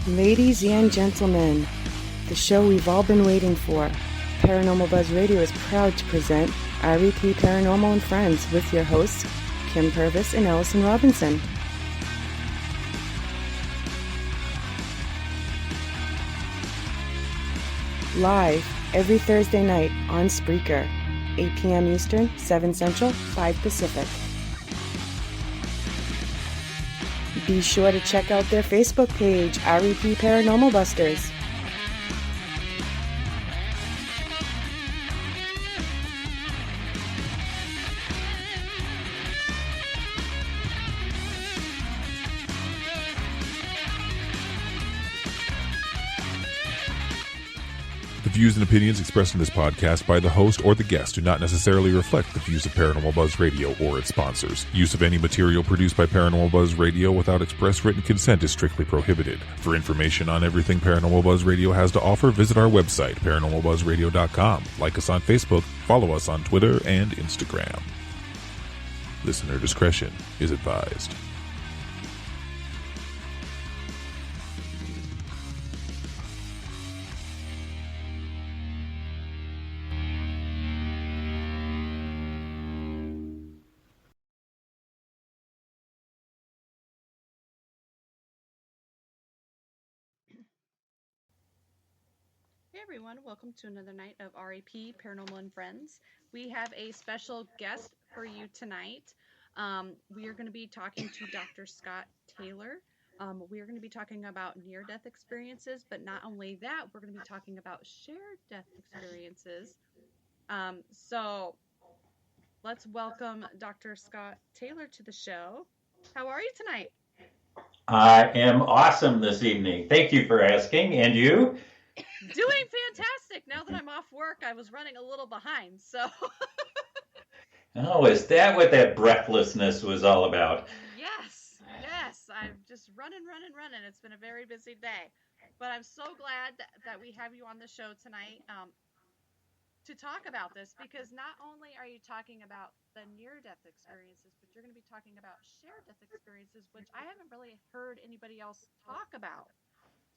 Ladies and gentlemen, the show we've all been waiting for. Paranormal Buzz Radio is proud to present REP Paranormal and Friends with your hosts, Kim Purvis and Allison Robinson. Live every Thursday night on Spreaker, 8 p.m. Eastern, 7 Central, 5 Pacific. Be sure to check out their Facebook page, REP Paranormal Busters. The views and opinions expressed in this podcast by the host or the guest do not necessarily reflect the views of Paranormal Buzz Radio or its sponsors. Use of any material produced by Paranormal Buzz Radio without express written consent is strictly prohibited. For information on everything Paranormal Buzz Radio has to offer, visit our website, paranormalbuzzradio.com. Like us on Facebook, follow us on Twitter and Instagram. Listener discretion is advised. Hey everyone, welcome to another night of REP Paranormal and Friends. We have a special guest for you tonight. We are going to be talking to Dr. Scott Taylor. We are going to be talking about near-death experiences, but not only that, we're going to be talking about shared death experiences. So let's welcome Dr. Scott Taylor to the show. How are you tonight? I am awesome this evening. Thank you for asking. And you? Doing fantastic. Now that I'm off work, I was running a little behind, so. Oh, is that what that breathlessness was all about? Yes. I'm just running. It's been a very busy day. But I'm so glad that we have you on the show tonight to talk about this, because not only are you talking about the near-death experiences, but you're going to be talking about shared death experiences, which I haven't really heard anybody else talk about.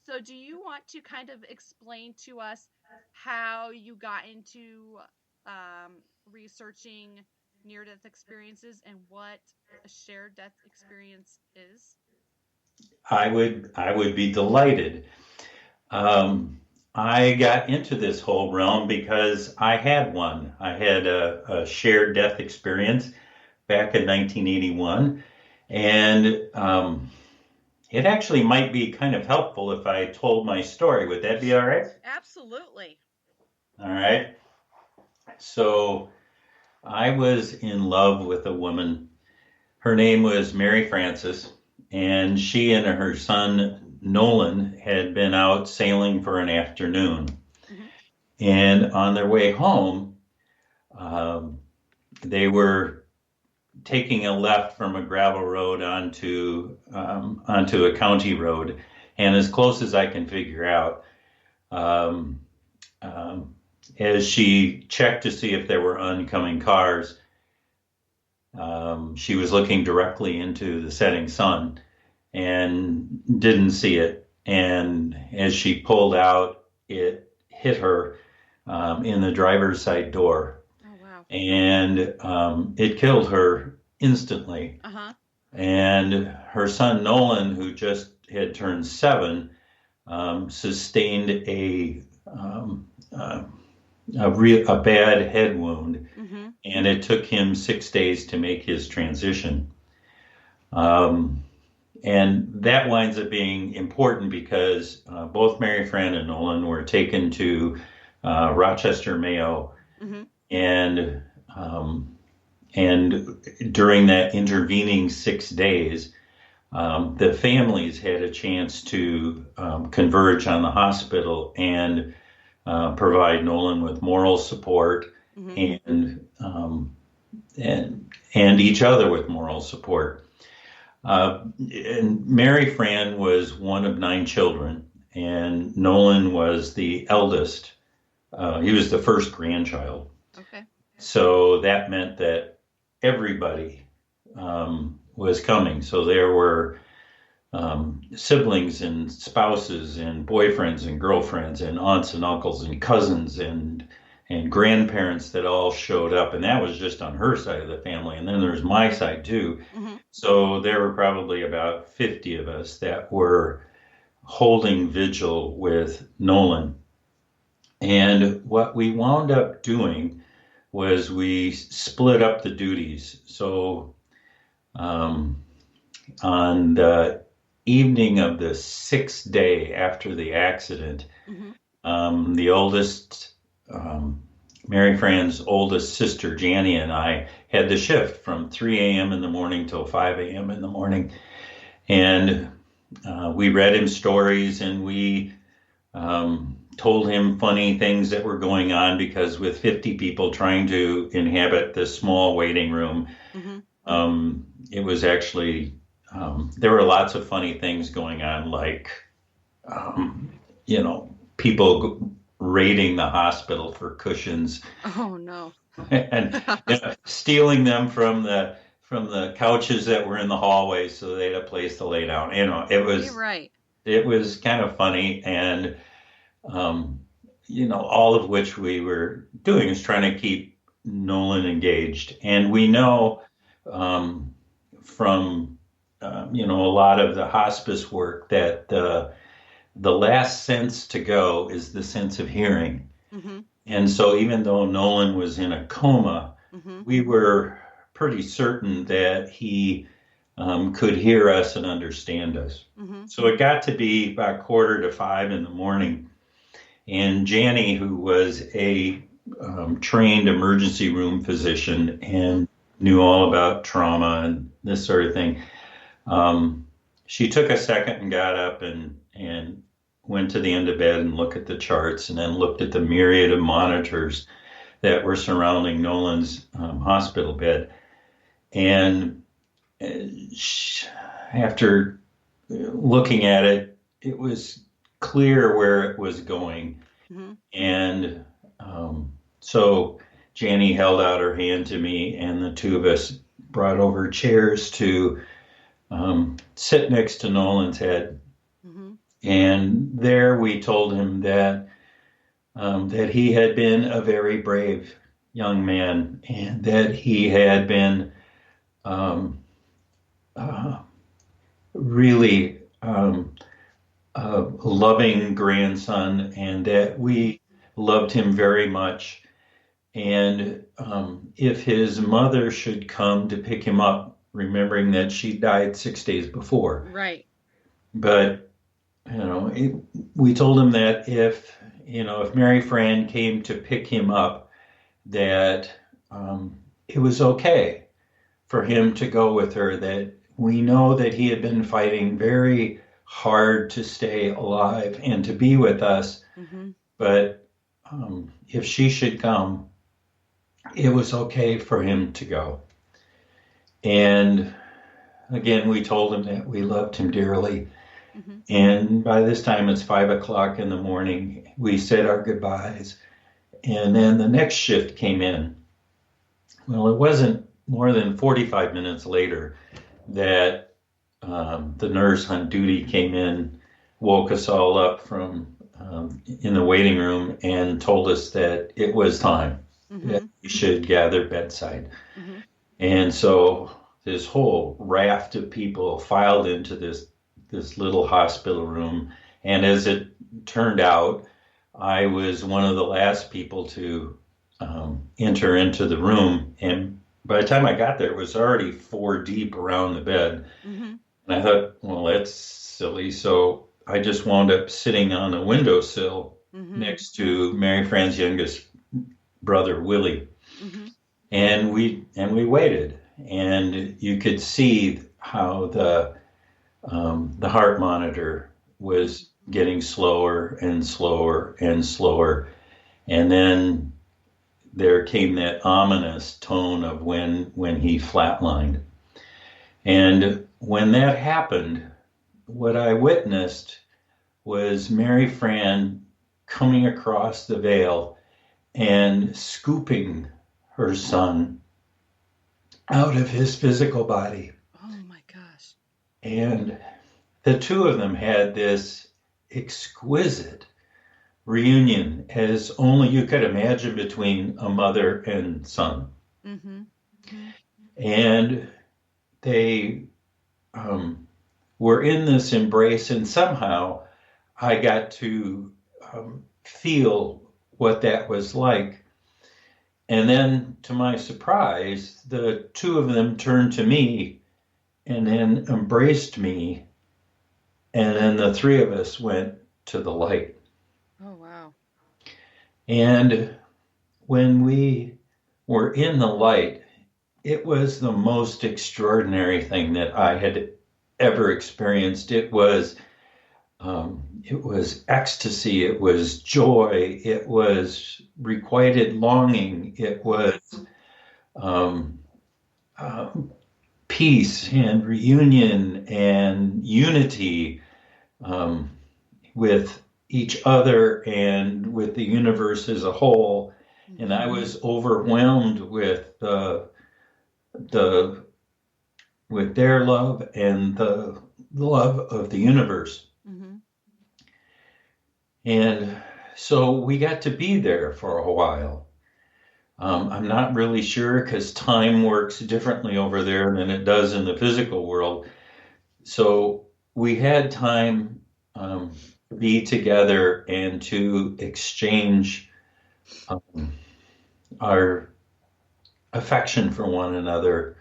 So do you want to kind of explain to us how you got into researching near-death experiences and what a shared death experience is? I would be delighted. I got into this whole realm because I had one. I had a shared death experience back in 1981, and it actually might be kind of helpful if I told my story. Would that be all right? Absolutely. All right. So I was in love with a woman. Her name was Mary Frances, and she and her son Nolan had been out sailing for an afternoon. Mm-hmm. And on their way home, they were taking a left from a gravel road onto a county road, and as close as I can figure out, as she checked to see if there were oncoming cars, she was looking directly into the setting sun and didn't see it. And as she pulled out, it hit her in the driver's side door. And it killed her instantly. Uh-huh. And her son Nolan, who just had turned 7, sustained a bad head wound, mm-hmm. and it took him 6 days to make his transition. And that winds up being important because both Mary Fran and Nolan were taken to Rochester, Mayo. Mm-hmm. And during that intervening 6 days, the families had a chance to converge on the hospital and provide Nolan with moral support, mm-hmm. and each other with moral support. And Mary Fran was one of 9 children, and Nolan was the eldest. He was the first grandchild. Okay. So that meant that everybody was coming. So there were siblings and spouses and boyfriends and girlfriends and aunts and uncles and cousins and grandparents that all showed up. And that was just on her side of the family. And then there's my side too. Mm-hmm. So there were probably about 50 of us that were holding vigil with Nolan. And what we wound up doing was we split up the duties. So on the evening of the 6th day after the accident, the oldest, Mary Fran's oldest sister, Janny, and I had the shift from 3 a.m. in the morning till 5 a.m. in the morning. And we read him stories, and we told him funny things that were going on, because with 50 people trying to inhabit this small waiting room, it was actually, there were lots of funny things going on, like, people raiding the hospital for cushions. Oh, no. And stealing them from the couches that were in the hallway so they had a place to lay down. It was, You're right. It was kind of funny, and all of which we were doing is trying to keep Nolan engaged. And we know from a lot of the hospice work that the last sense to go is the sense of hearing. And so even though Nolan was in a coma, we were pretty certain that he could hear us and understand us. So it got to be about 4:45 in the morning, and Janny, who was a trained emergency room physician and knew all about trauma and this sort of thing, she took a second and got up and went to the end of bed and looked at the charts, and then looked at the myriad of monitors that were surrounding Nolan's hospital bed. And after looking at it, it was clear where it was going. And so Janny held out her hand to me, and the two of us brought over chairs to sit next to Nolan's head. And there we told him that he had been a very brave young man, and that he had been really a loving grandson, and that we loved him very much. And if his mother should come to pick him up, remembering that she died 6 days before. Right. But we told him that if Mary Fran came to pick him up, that it was okay for him to go with her, that we know that he had been fighting very hard to stay alive and to be with us. But if she should come, it was okay for him to go. And again, we told him that we loved him dearly. And by this time, it's 5 o'clock in the morning. We said our goodbyes. And then the next shift came in. Well, it wasn't more than 45 minutes later that the nurse on duty came in, woke us all up from in the waiting room, and told us that it was time, that we should gather bedside. And so this whole raft of people filed into this little hospital room. And as it turned out, I was one of the last people to enter into the room. And by the time I got there, it was already 4 deep around the bed. And I thought, well, that's silly. So I just wound up sitting on a windowsill next to Mary Fran's youngest brother, Willie. And we waited. And you could see how the heart monitor was getting slower and slower and slower. And then there came that ominous tone of when he flatlined. And when that happened, what I witnessed was Mary Fran coming across the veil and scooping her son out of his physical body. Oh my gosh. And the two of them had this exquisite reunion, as only you could imagine, between a mother and son. Mm-hmm. Mm-hmm. And they were in this embrace, and somehow I got to feel what that was like. And then, to my surprise, the two of them turned to me and then embraced me. And then the three of us went to the light. Oh, wow. And when we were in the light, it was the most extraordinary thing that I had ever experienced. It was ecstasy. It was joy. It was requited longing. It was um, peace and reunion and unity with each other and with the universe as a whole. And I was overwhelmed with with their love and the love of the universe. Mm-hmm. And so we got to be there for a while. I'm not really sure, because time works differently over there than it does in the physical world. So we had time to be together and to exchange our affection for one another,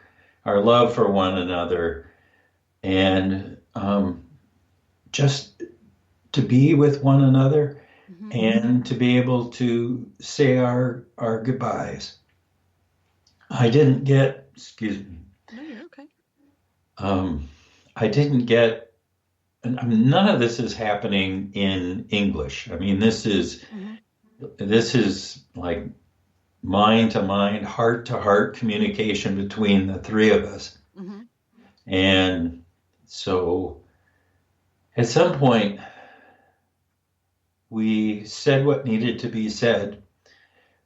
our love for one another, and just to be with one another, Mm-hmm. and to be able to say our goodbyes. I didn't get, excuse me. No, you're okay. I didn't get, and none of this is happening in English. I mean, this is like mind to mind, heart to heart communication between the three of us. Mm-hmm. And so at some point, we said what needed to be said.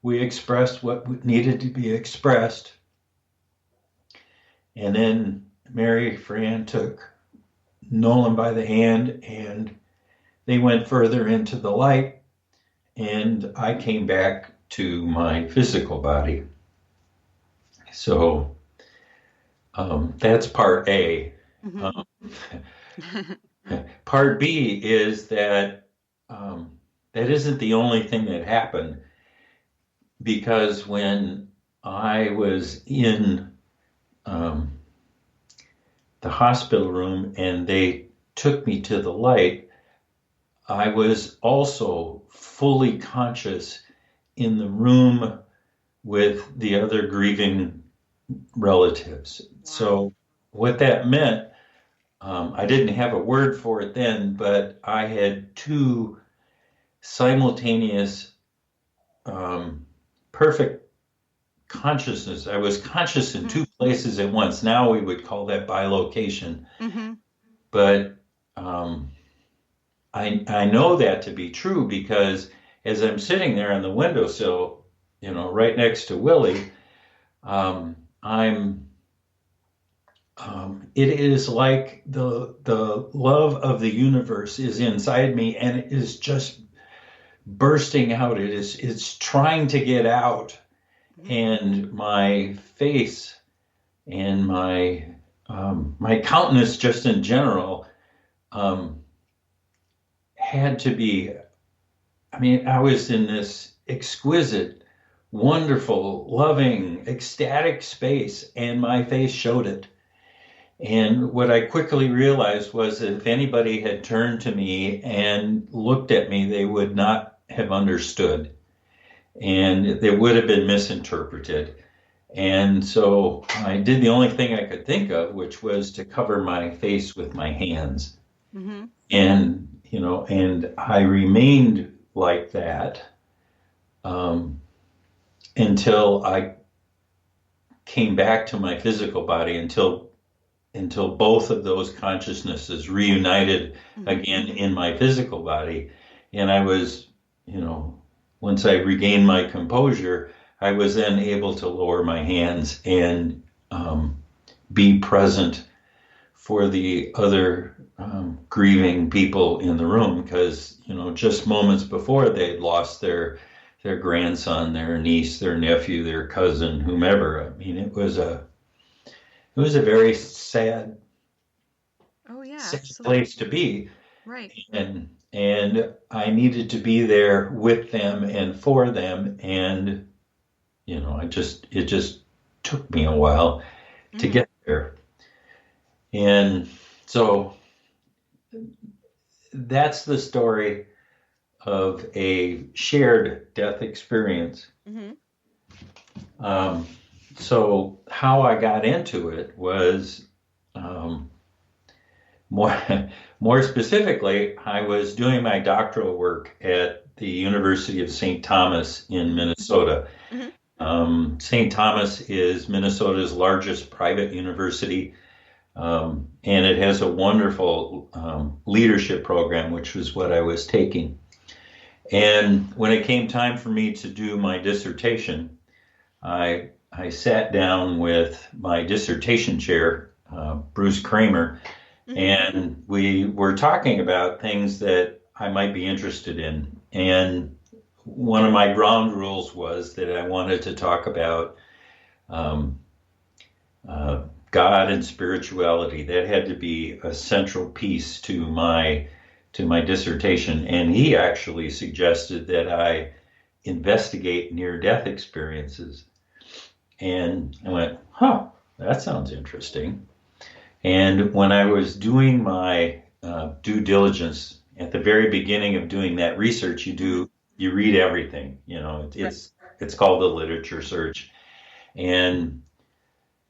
We expressed what needed to be expressed. And then Mary Fran took Nolan by the hand, and they went further into the light. And I came back to my physical body. So that's part A. Mm-hmm. Part B is that that isn't the only thing that happened, because when I was in the hospital room and they took me to the light, I was also fully conscious in the room with the other grieving relatives. Wow. So what that meant, I didn't have a word for it then, but I had two simultaneous perfect consciousness. I was conscious in two places at once. Now we would call that bilocation. Mm-hmm. But I know that to be true, because as I'm sitting there on the windowsill, right next to Willie, it is like the love of the universe is inside me, and it is just bursting out. It's trying to get out, and my face and my countenance, just in general, had to be. I mean, I was in this exquisite, wonderful, loving, ecstatic space, and my face showed it. And what I quickly realized was that if anybody had turned to me and looked at me, they would not have understood, and it would have been misinterpreted. And so I did the only thing I could think of, which was to cover my face with my hands. Mm-hmm. And, and I remained like that until I came back to my physical body, until both of those consciousnesses reunited again in my physical body. And I was, once I regained my composure, I was then able to lower my hands and be present for the other grieving people in the room, because just moments before they'd lost their grandson, their niece, their nephew, their cousin, whomever. I mean, it was a very sad, Oh yeah, sad absolutely. place to be, Right. and I needed to be there with them and for them, and it just took me a while to Mhm. get there, and so that's the story of a shared death experience. Mhm. Um, so how I got into it was um, more more specifically, I was doing my doctoral work at the University of St. Thomas in Minnesota. Mhm. St. Thomas is Minnesota's largest private university, and it has a wonderful leadership program, which was what I was taking. And when it came time for me to do my dissertation, I sat down with my dissertation chair, Bruce Kramer, Mhm. and we were talking about things that I might be interested in. And one of my ground rules was that I wanted to talk about um, God and spirituality. That had to be a central piece to my dissertation. And he actually suggested that I investigate near-death experiences. And I went, huh, that sounds interesting. And when I was doing my due diligence at the very beginning of doing that research, you read everything. It's called the literature search, and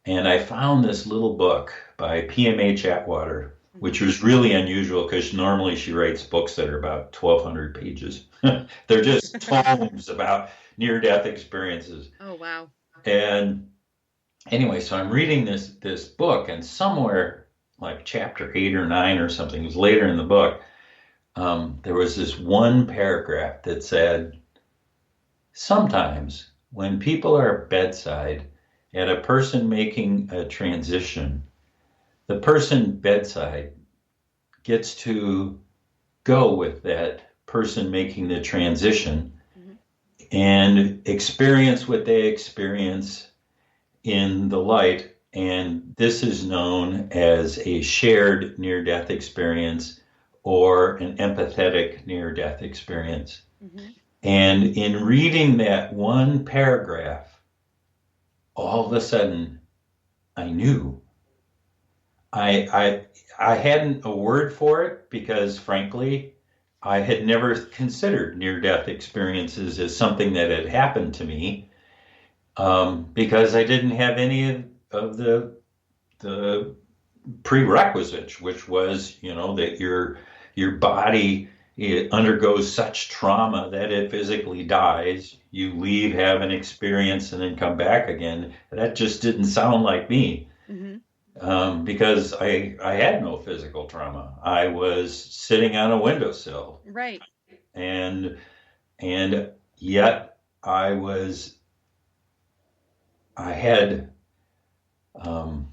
I found this little book by PMH Atwater, which was really unusual because normally she writes books that are about 1,200 pages. They're just tomes about near-death experiences. Oh wow. And anyway, so I'm reading this book, and somewhere like chapter 8 or 9 or something, it was later in the book, there was this one paragraph that said, sometimes when people are bedside at a person making a transition, the person bedside gets to go with that person making the transition Mhm. and experience what they experience in the light, and this is known as a shared near-death experience or an empathetic near-death experience. Mhm. And in reading that one paragraph, all of a sudden, I knew. I hadn't a word for it because, frankly, I had never considered near-death experiences as something that had happened to me, because I didn't have any of the prerequisites, which was, that your body, it undergoes such trauma that it physically dies. You leave, have an experience, and then come back again. That just didn't sound like me, Mhm. because I had no physical trauma. I was sitting on a windowsill, Right. and yet I had um,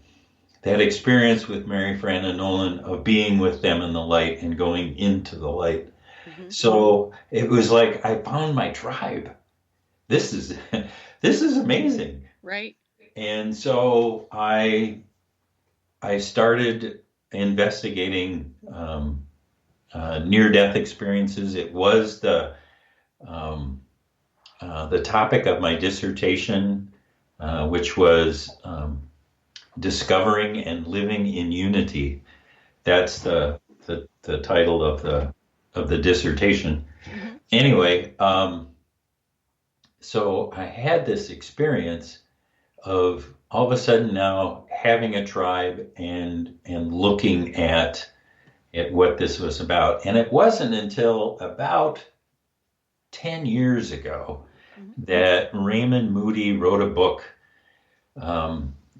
that experience with Mary Fran and Nolan of being with them in the light and going into the light. Mhm. So it was like I found my tribe. This is this is amazing. Right. And so I started investigating near-death experiences. It was um, the topic of my dissertation, which was discovering and living in unity. That's the title of the dissertation. Mhm. Anyway, so I had this experience of all of a sudden now having a tribe and looking at what this was about. And it wasn't until about 10 years ago Mhm. that Raymond Moody wrote a book,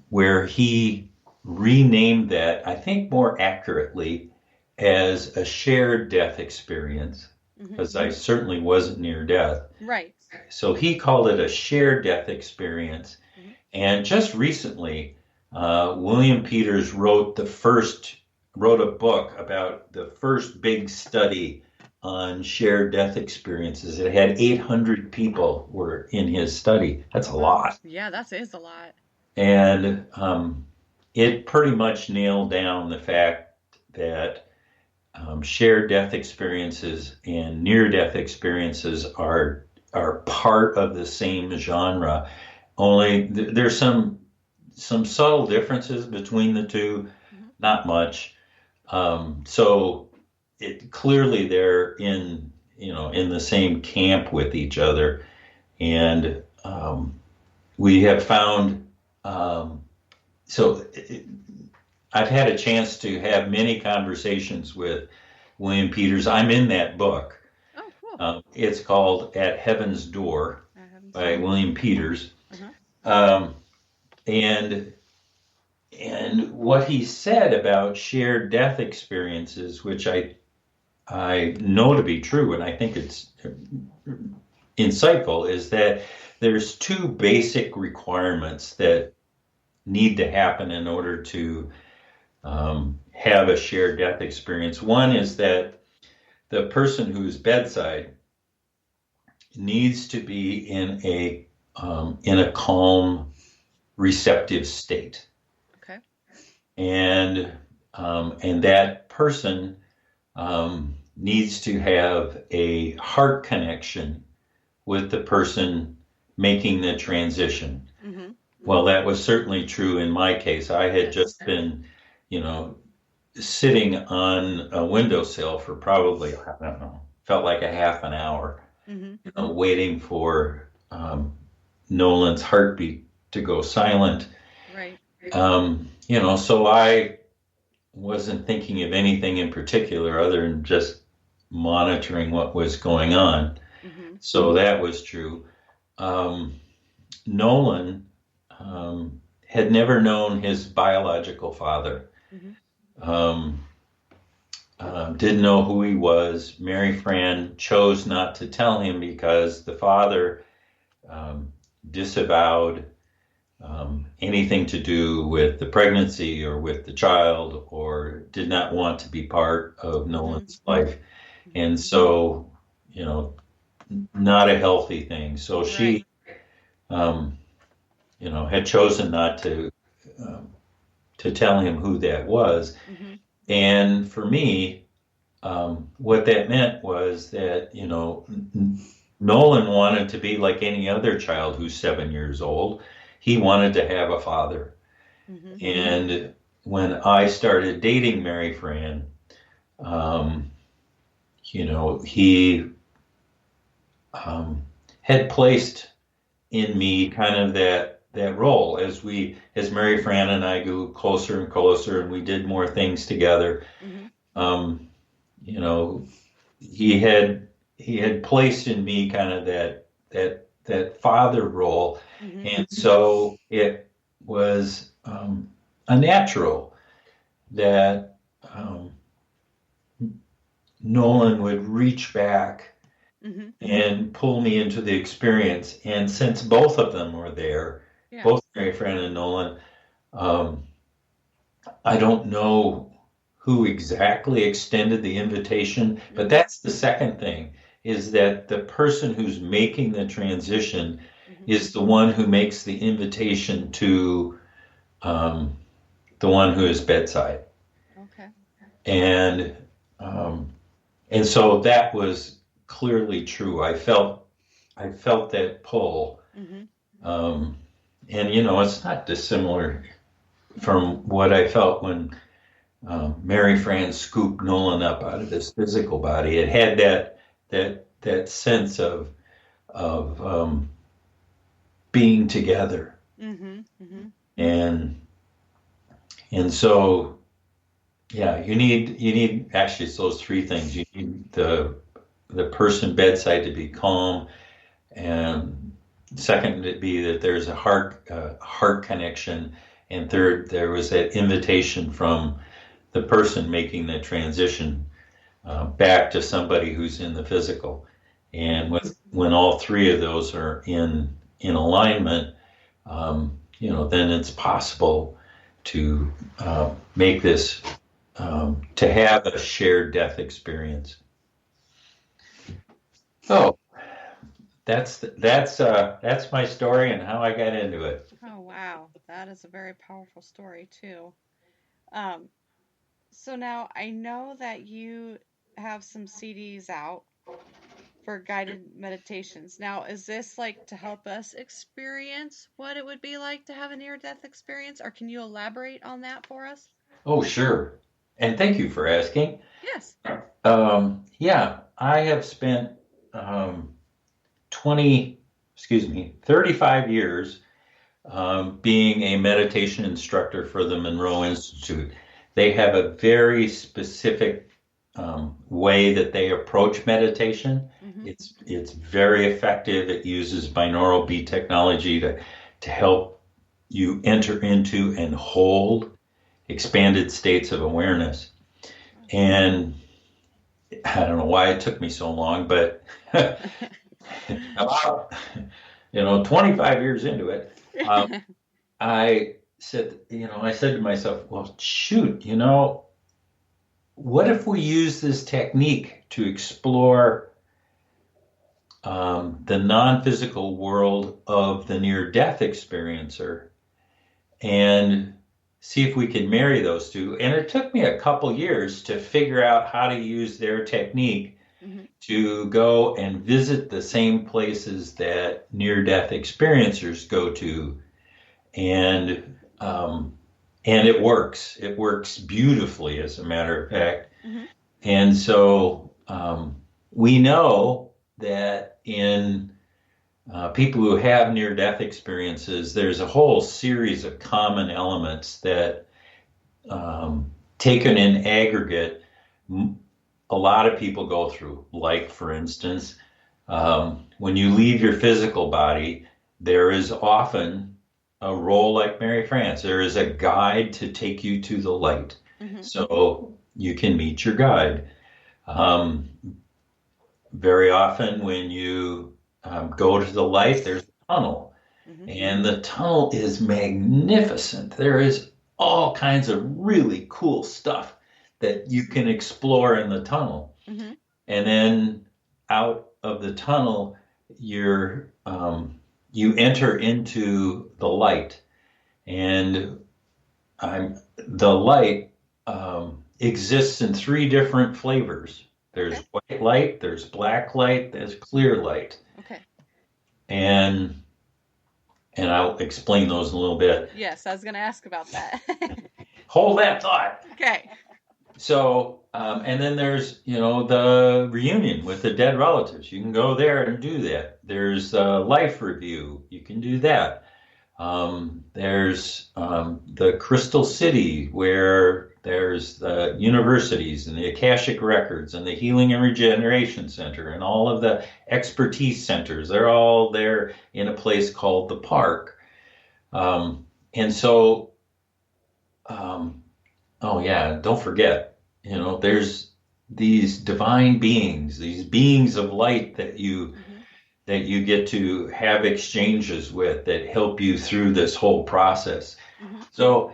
where he renamed that, I think more accurately, as a shared death experience, Mhm. because I certainly wasn't near death. Right. So he called it a shared death experience. Mhm. And just recently, William Peters wrote a book about the first big study on shared death experiences. It had 800 people were in his study. That's a lot. Yeah, that is a lot. And it pretty much nailed down the fact that shared death experiences and near-death experiences are part of the same genre. Only there's some subtle differences between the two, not much. So it clearly they're in the same camp with each other, and we have found. So I've had a chance to have many conversations with William Peters. I'm in that book. Oh, cool. It's called At Heaven's Door by William Peters. And what he said about shared death experiences, which I know to be true, and I think it's insightful, is that there's two basic requirements that need to happen in order to have a shared death experience. One is that the person who's bedside needs to be in a calm, receptive state. Okay. And that person needs to have a heart connection with the person making the transition. Mm-hmm. Well, that was certainly true in my case. I had just been, sitting on a windowsill for probably, I don't know, felt like a half an hour, waiting for Nolan's heartbeat to go silent. Right. So I wasn't thinking of anything in particular other than just monitoring what was going on. Mm-hmm. So that was true. Nolan had never known his biological father. Mm-hmm. Didn't know who he was. Mary Fran chose not to tell him because the father disavowed anything to do with the pregnancy or with the child, or did not want to be part of Nolan's life. And so, not a healthy thing. So she, had chosen not to tell him who that was. Mm-hmm. And for me, what that meant was that, Nolan wanted to be like any other child who's 7 years old. He wanted to have a father. Mm-hmm. And when I started dating Mary Fran, he had placed in me kind of that role as Mary Fran and I grew closer and closer, and we did more things together. Mm-hmm. He had placed in me kind of that father role. Mm-hmm. And so it was a natural that Nolan would reach back and pull me into the experience. And since both of them were there, both Mary Fran and Nolan, I don't know who exactly extended the invitation, but that's the second thing, is that the person who's making the transition is the one who makes the invitation to the one who is bedside. Okay. And so that was clearly true. I felt that pull. Mm-hmm. And it's not dissimilar from what I felt when Mary Fran scooped Nolan up out of his physical body. It had that sense of being together. Mm-hmm. Mm-hmm. And so, yeah, you need actually it's those three things. You need the person bedside to be calm, and second it'd be that there's a heart connection, and third there was that invitation from the person making the transition back to somebody who's in the physical. And when all three of those are in alignment, then it's possible to make this to have a shared death experience. So that's my story and how I got into it. Oh, wow. That is a very powerful story, too. So now I know that you have some CDs out for guided meditations. Now, is this like to help us experience what it would be like to have a near-death experience, or can you elaborate on that for us? Oh, sure. And thank you for asking. Yes. Yeah, I have spent 35 years being a meditation instructor for the Monroe Institute. They have a very specific way that they approach meditation. Mm-hmm. It's very effective. It uses binaural beat technology to help you enter into and hold expanded states of awareness. And I don't know why it took me so long, but about 25 years into it, I said to myself, well, shoot, what if we use this technique to explore the non-physical world of the near-death experiencer and see if we can marry those two? And it took me a couple years to figure out how to use their technique Mm-hmm. to go and visit the same places that near-death experiencers go to, and it works. It works beautifully, as a matter of fact. Mm-hmm. And so we know that in people who have near-death experiences, there's a whole series of common elements that, taken in aggregate, a lot of people go through. Like, for instance, when you leave your physical body, there is often a role like Mary France. There is a guide to take you to the light. Mm-hmm. So you can meet your guide. Very often when you go to the light, there's a tunnel. Mm-hmm. And the tunnel is magnificent. There is all kinds of really cool stuff that you can explore in the tunnel. Mm-hmm. And then out of the tunnel, you enter into the light. And the light exists in 3 different flavors. There's white light, there's black light, there's clear light. Okay. And I'll explain those in a little bit. Yes, I was going to ask about that. Hold that thought. Okay. So, and then there's, the reunion with the dead relatives. You can go there and do that. There's a life review. You can do that. There's the Crystal City, where there's the universities and the Akashic Records and the Healing and Regeneration Center and all of the expertise centers. They're all there in a place called the Park. And so, oh yeah, don't forget, there's these divine beings, these beings of light that you get to have exchanges with that help you through this whole process. Mm-hmm. So,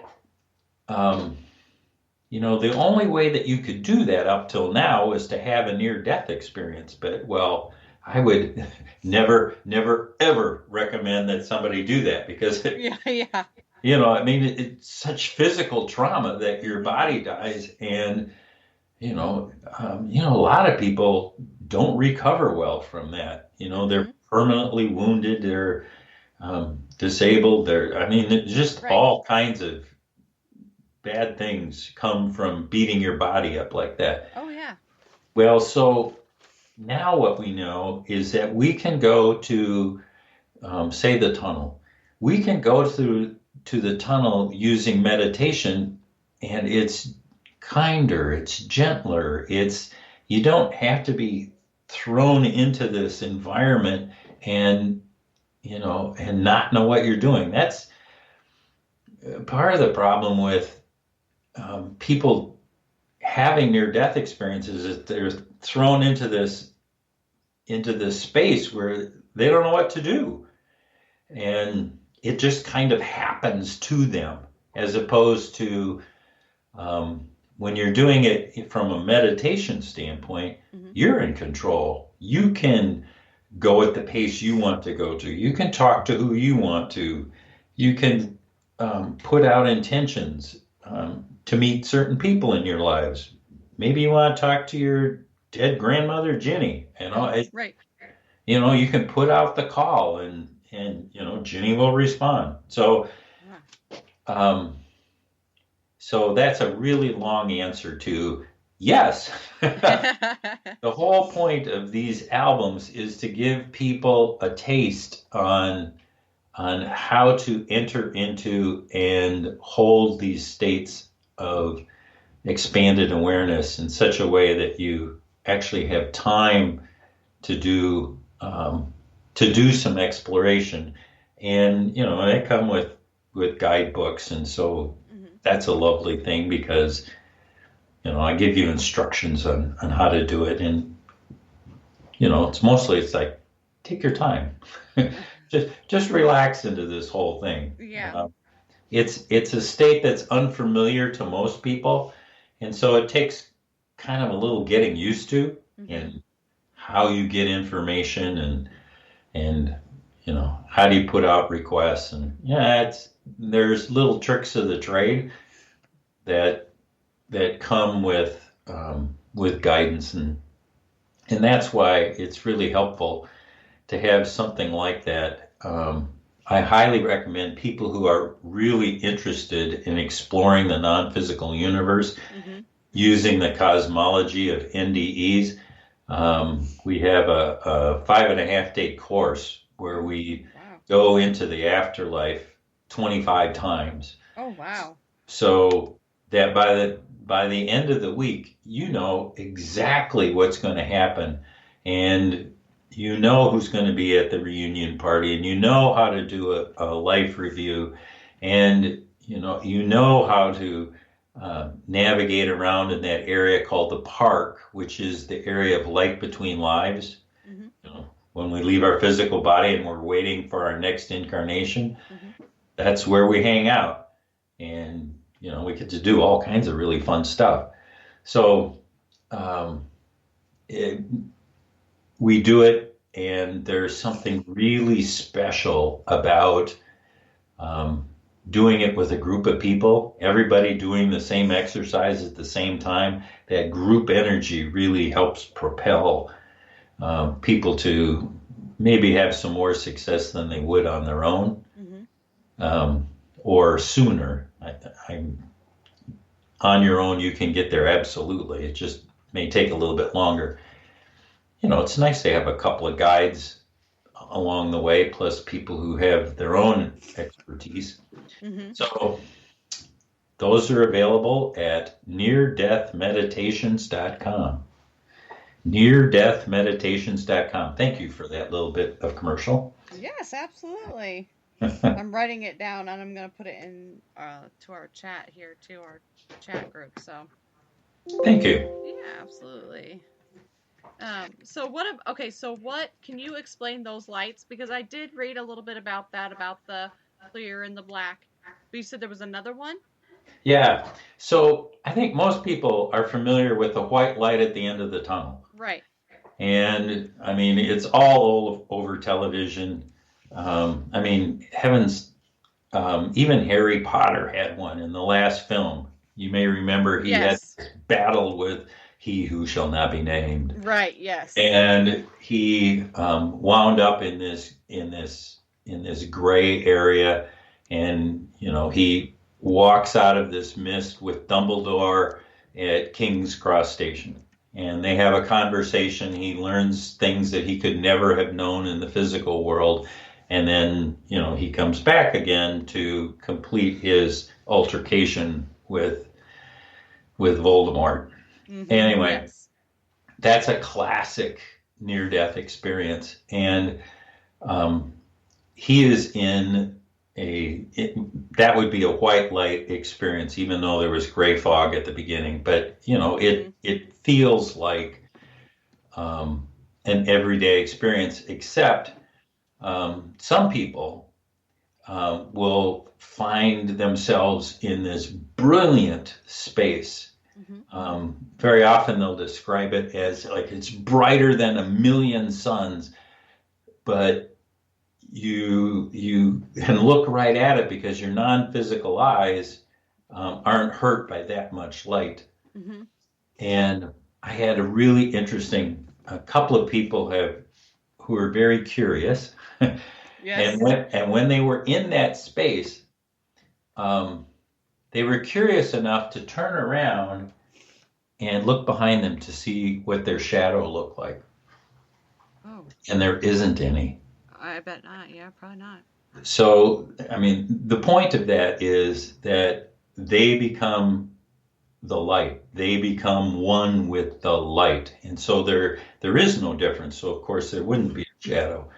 the only way that you could do that up till now was to have a near-death experience. But, well, I would never, ever recommend that somebody do that, because Yeah. it's such physical trauma that your body dies, and a lot of people don't recover well from that. They're permanently wounded, they're disabled, just Right. all kinds of bad things come from beating your body up like that. Oh, yeah. Well, so now what we know is that we can go to, say, the tunnel. We can go to the tunnel using meditation, and it's kinder, it's gentler, you don't have to be thrown into this environment and not know what you're doing. That's part of the problem with people having near-death experiences, is they're thrown into this space where they don't know what to do, and it just kind of happens to them. as opposed to when you're doing it from a meditation standpoint, you're in control. You can go at the pace you want to go to. You can talk to who you want to. You can put out intentions to meet certain people in your lives. Maybe you want to talk to your dead grandmother, Jenny. Right. You can put out the call and Jenny will respond. So, so that's a really long answer to yes. The whole point of these albums is to give people a taste on how to enter into and hold these states of expanded awareness in such a way that you actually have time to do some exploration. And they come with guidebooks, and so that's a lovely thing because I give you instructions on how to do it, and it's like take your time. just relax into this whole thing. Yeah. It's a state that's unfamiliar to most people, and so it takes kind of a little getting used to in how you get information and how do you put out requests, and there's little tricks of the trade that come with guidance, and that's why it's really helpful to have something like that. I highly recommend people who are really interested in exploring the non-physical universe using the cosmology of NDEs. We have a 5.5-day course where we go into the afterlife 25 times. Oh, wow. So that by the end of the week, you know exactly what's going to happen, and you know who's going to be at the reunion party, and you know how to do a life review, and you know how to navigate around in that area called the park, which is the area of light between lives. When we leave our physical body and we're waiting for our next incarnation, that's where we hang out, and we get to do all kinds of really fun stuff. So we do it, and there's something really special about doing it with a group of people, everybody doing the same exercise at the same time. That group energy really helps propel people to maybe have some more success than they would on their own, or sooner. I'm on your own, you can get there absolutely. It just may take a little bit longer. It's nice to have a couple of guides along the way, plus people who have their own expertise. So those are available at neardeathmeditations.com. Neardeathmeditations.com. Thank you for that little bit of commercial. Yes, absolutely. I'm writing it down, and I'm going to put it in to our chat here, to our chat group. So thank you. Yeah, absolutely. So what can you explain those lights? Because I did read a little bit about that, about the clear and the black. But you said there was another one? Yeah. So I think most people are familiar with the white light at the end of the tunnel. Right. And I mean, it's all over television. I mean, heavens, even Harry Potter had one in the last film. You may remember he had battled with he who shall not be named. Right. Yes. And he wound up in this gray area, and he walks out of this mist with Dumbledore at King's Cross Station, and they have a conversation. He learns things that he could never have known in the physical world, and then he comes back again to complete his altercation with Voldemort. Anyway, that's a classic near-death experience, and he is in that would be a white light experience, even though there was gray fog at the beginning. But it feels like an everyday experience, except some people will find themselves in this brilliant space. Very often they'll describe it as like it's brighter than 1,000,000 suns, but you can look right at it because your non-physical eyes aren't hurt by that much light. And I had a really interesting, a couple of people who are very curious. Yes. And when they were in that space, they were curious enough to turn around and look behind them to see what their shadow looked like. Oh, And there isn't any. I bet not. Yeah, probably not. So, I mean, the point of that is that they become the light. They become one with the light. And so there is no difference. So, of course, there wouldn't be a shadow.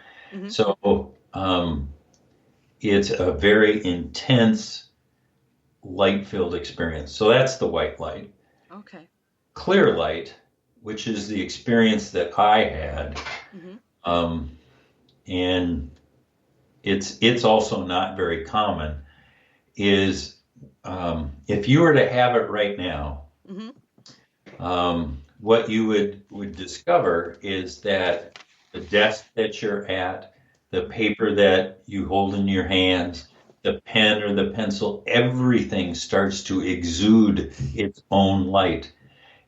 So, it's a very intense light-filled experience. So that's the white light. Okay. Clear light, which is the experience that I had, and it's also not very common, is if you were to have it right now, what you would discover is that the desk that you're at, the paper that you hold in your hands, the pen or the pencil, everything starts to exude its own light.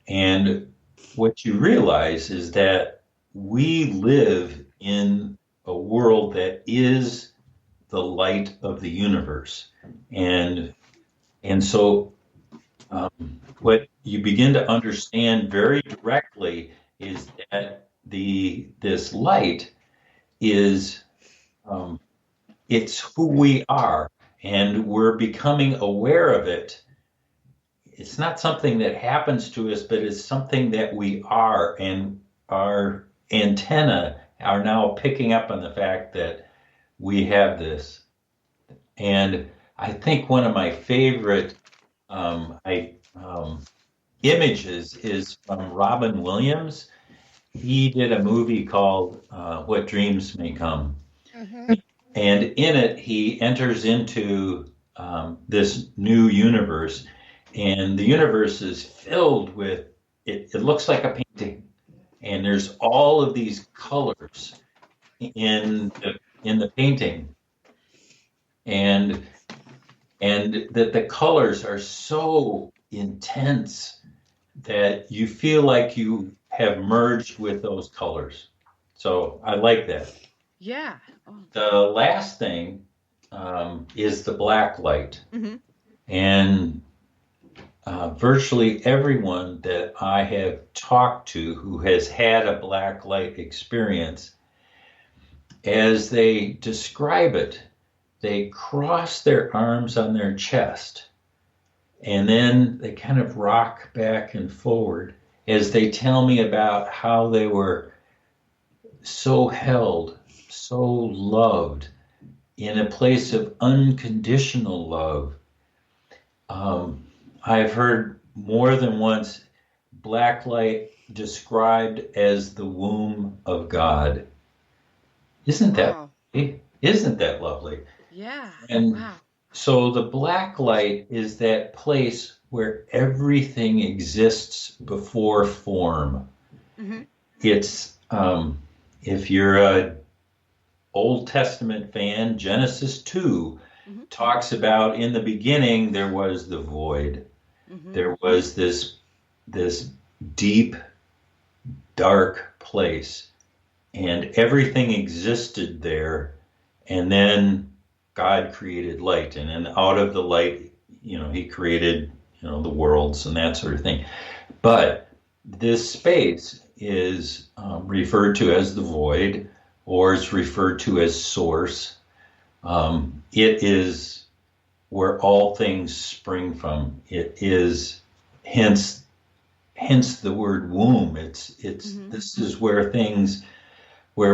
And what you realize is that we live in a world that is the light of the universe. And so what you begin to understand very directly is that this light is it's who we are, and we're becoming aware of it. It's not something that happens to us, but it's something that we are, and our antenna are now picking up on the fact that we have this. And I think one of my favorite images is from Robin Williams. He did a movie called What Dreams May Come. And in it, he enters into this new universe. And the universe is filled with, it looks like a painting. And there's all of these colors in the painting. And that the colors are so intense that you feel like you have merged with those colors. So I like that. Yeah. Oh. The last thing is the black light. And virtually everyone that I have talked to who has had a black light experience, as they describe it, they cross their arms on their chest, and then they kind of rock back and forward as they tell me about how they were so held, so loved, in a place of unconditional love. I've heard more than once black light described as the womb of God. Isn't that lovely? Isn't that lovely? Yeah. And wow. So the black light is that place where everything exists before form. It's if you're a Old Testament fan, Genesis 2 talks about in the beginning there was the void. There was this deep, dark place, and everything existed there, and then God created light, and then out of the light, he created, the worlds and that sort of thing. But this space is referred to as the void, or it's referred to as source. It is where all things spring from. It is hence the word womb. It's this is where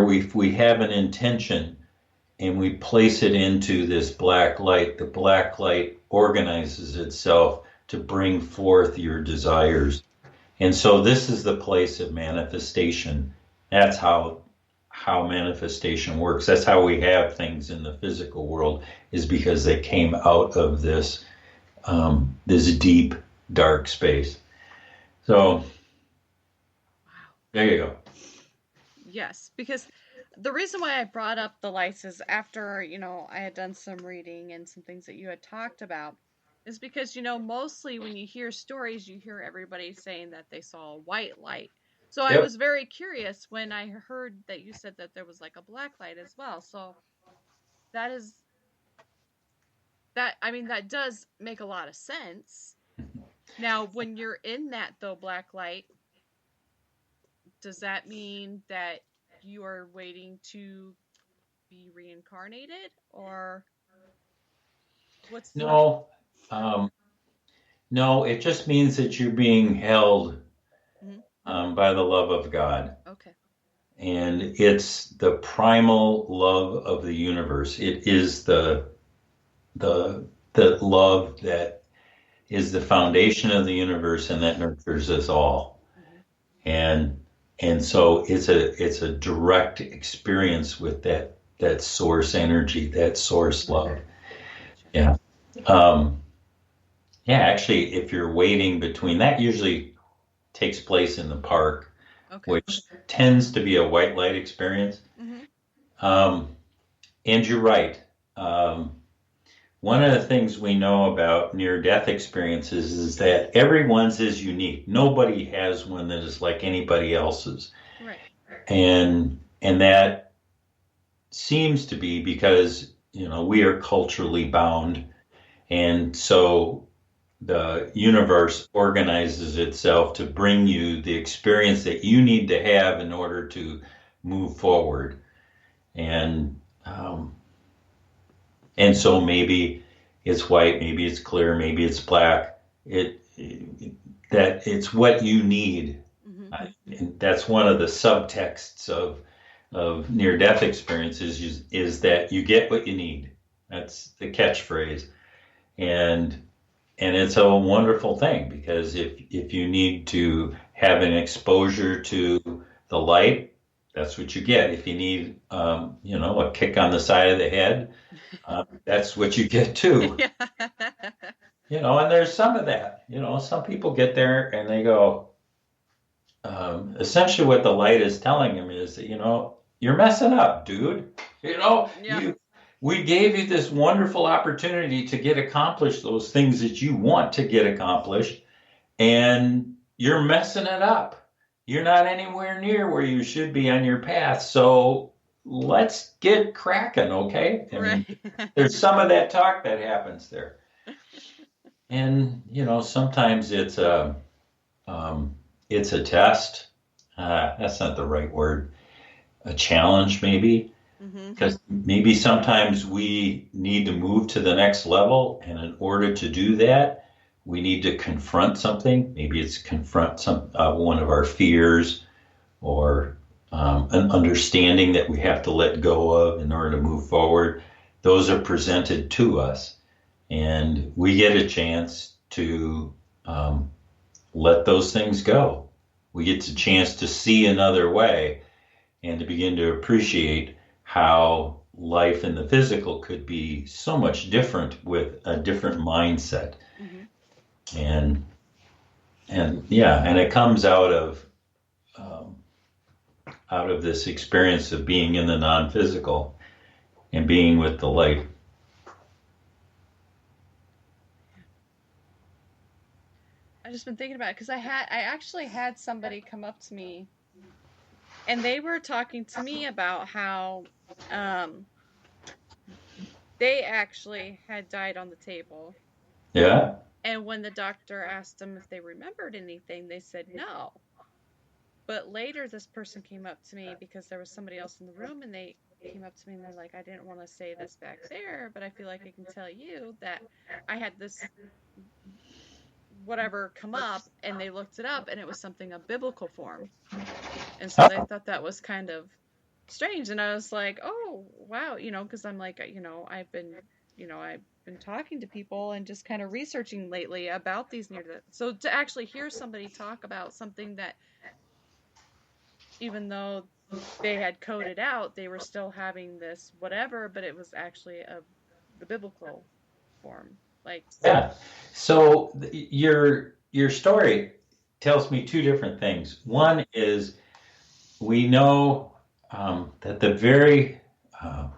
we have an intention and we place it into this black light. The black light organizes itself to bring forth your desires. And so this is the place of manifestation. That's how how manifestation works. That's how we have things in the physical world, is because they came out of this this deep, dark space. So there you go. Yes, because the reason why I brought up the lights is after, I had done some reading and some things that you had talked about, is because, mostly when you hear stories, you hear everybody saying that they saw a white light. So I Yep. was very curious when I heard that you said that there was like a black light as well. So that is that does make a lot of sense. Now, when you're in that though black light, does that mean that you are waiting to be reincarnated, or what's No, um, no, it just means that you're being held Mhm. by the love of God. Okay. And it's the primal love of the universe. It is the the love that is the foundation of the universe and that nurtures us all. Hmm. And and so it's a direct experience with that source energy, that source love. Gotcha. Yeah. Um, yeah, actually, if you're waiting between, that usually takes place in the park, Okay. which tends to be a white light experience. Hmm. Um, and you're right. Um, One of the things we know about near death experiences is that everyone's is unique. Nobody has one that is like anybody else's. Right. And that seems to be because, we are culturally bound. And so the universe organizes itself to bring you the experience that you need to have in order to move forward. And um, and so maybe it's white, maybe it's clear, maybe it's black. That it's what you need. Hmm. And that's one of the subtexts of near death experiences is that you get what you need. That's the catchphrase. And it's a wonderful thing, because if you need to have an exposure to the light, that's what you get. If you need a kick on the side of the head, that's what you get too. Yeah. And there's some of that. Some people get there and they go, essentially what the light is telling them is that, you're messing up, dude. Yeah. You we gave you this wonderful opportunity to get accomplished those things that you want to get accomplished, and you're messing it up. You're not anywhere near where you should be on your path. So let's get cracking, okay? I mean, Right. there's some of that talk that happens there. And, sometimes it's a test. That's not the right word. A challenge, maybe, Hmm. because maybe sometimes we need to move to the next level, and in order to do that, we need to confront something. Maybe it's confront one of our fears, or an understanding that we have to let go of in order to move forward. Those are presented to us, and we get a chance to let those things go. We get a chance to see another way and to begin to appreciate how life in the physical could be so much different with a different mindset. Hmm. And yeah, and it comes um, out of this experience of being in the non-physical and being with the light. I've just been thinking about it because I actually had somebody come up to me and they were talking to me about how um they actually had died on the table. Yeah. And when the doctor asked them if they remembered anything, they said no. But later, this person came up to me because there was somebody else in the room, and they came up to me and they're like, I didn't want to say this back there, but I feel like I can tell you that I had this whatever come up, and they looked it up, and it was something of biblical form. And so they Oh, thought that was kind of strange. And I was like, oh, wow, because I'm like, I've been talking to people and just kind of researching lately about these near death. So to actually hear somebody talk about something that, even though they had coded out, they were still having this whatever, but it was actually the biblical form. Like, Yeah. So your story tells me two different things. One is we know that uh,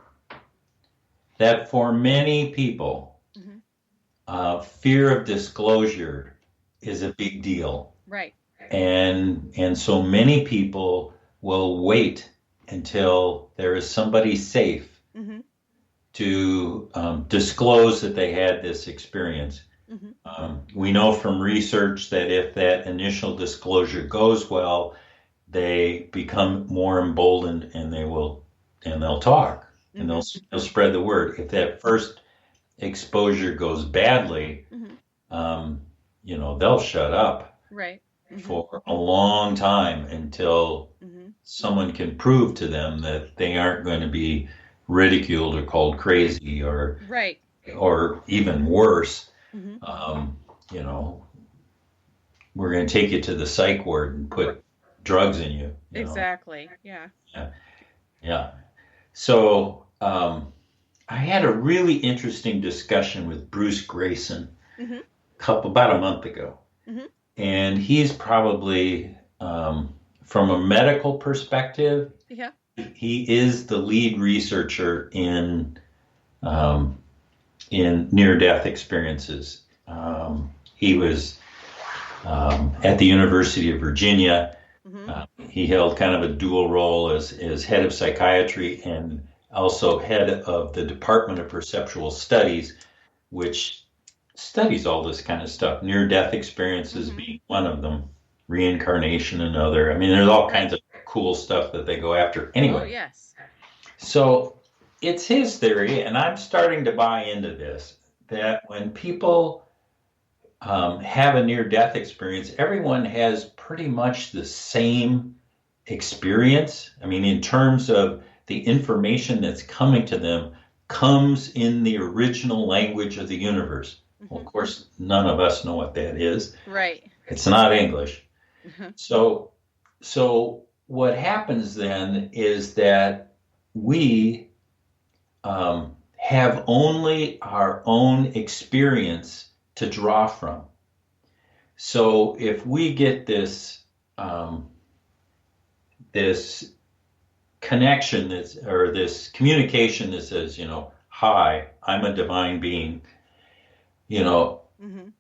that for many people, mhm, fear of disclosure is a big deal, right. and so many people will wait until there is somebody safe Mhm, to disclose that they had this experience. mhm, We know from research that if that initial disclosure goes well, they become more emboldened and they'll talk and mhm, they'll spread the word. If that first exposure goes badly, mhm, um, they'll shut up right. Mhm, for a long time until mhm, someone can prove to them that they aren't going to be ridiculed or called crazy right. or even worse. Mhm, Um, you know, we're going to take you to the psych ward and put drugs in you. exactly. Yeah. Yeah, yeah. So I had a really interesting discussion with Bruce Grayson Mhm, about a month ago, mhm, and he's probably from a medical perspective, yeah. he is the lead researcher um, in near-death experiences. He was at the University of Virginia. Mhm, He held kind of a dual role as head of psychiatry and also head of the Department of Perceptual Studies, which studies all this kind of stuff, near-death experiences mhm, being one of them, reincarnation another. I mean, there's all right. kinds of cool stuff that they go after. Oh, Anyway, yes. so it's his theory, and I'm starting to buy into this, that when people have a near death experience, everyone has pretty much the same experience. I mean, in terms of the information that's coming to them, comes in the original language of the universe. Well, of Mhm, course, none of us know what that is. right. It's not English. Mhm, So, so what happens then is that we have only our own experience to draw from. So if we get um, this connection or this communication that says, hi, I'm a divine being, you know, mhm,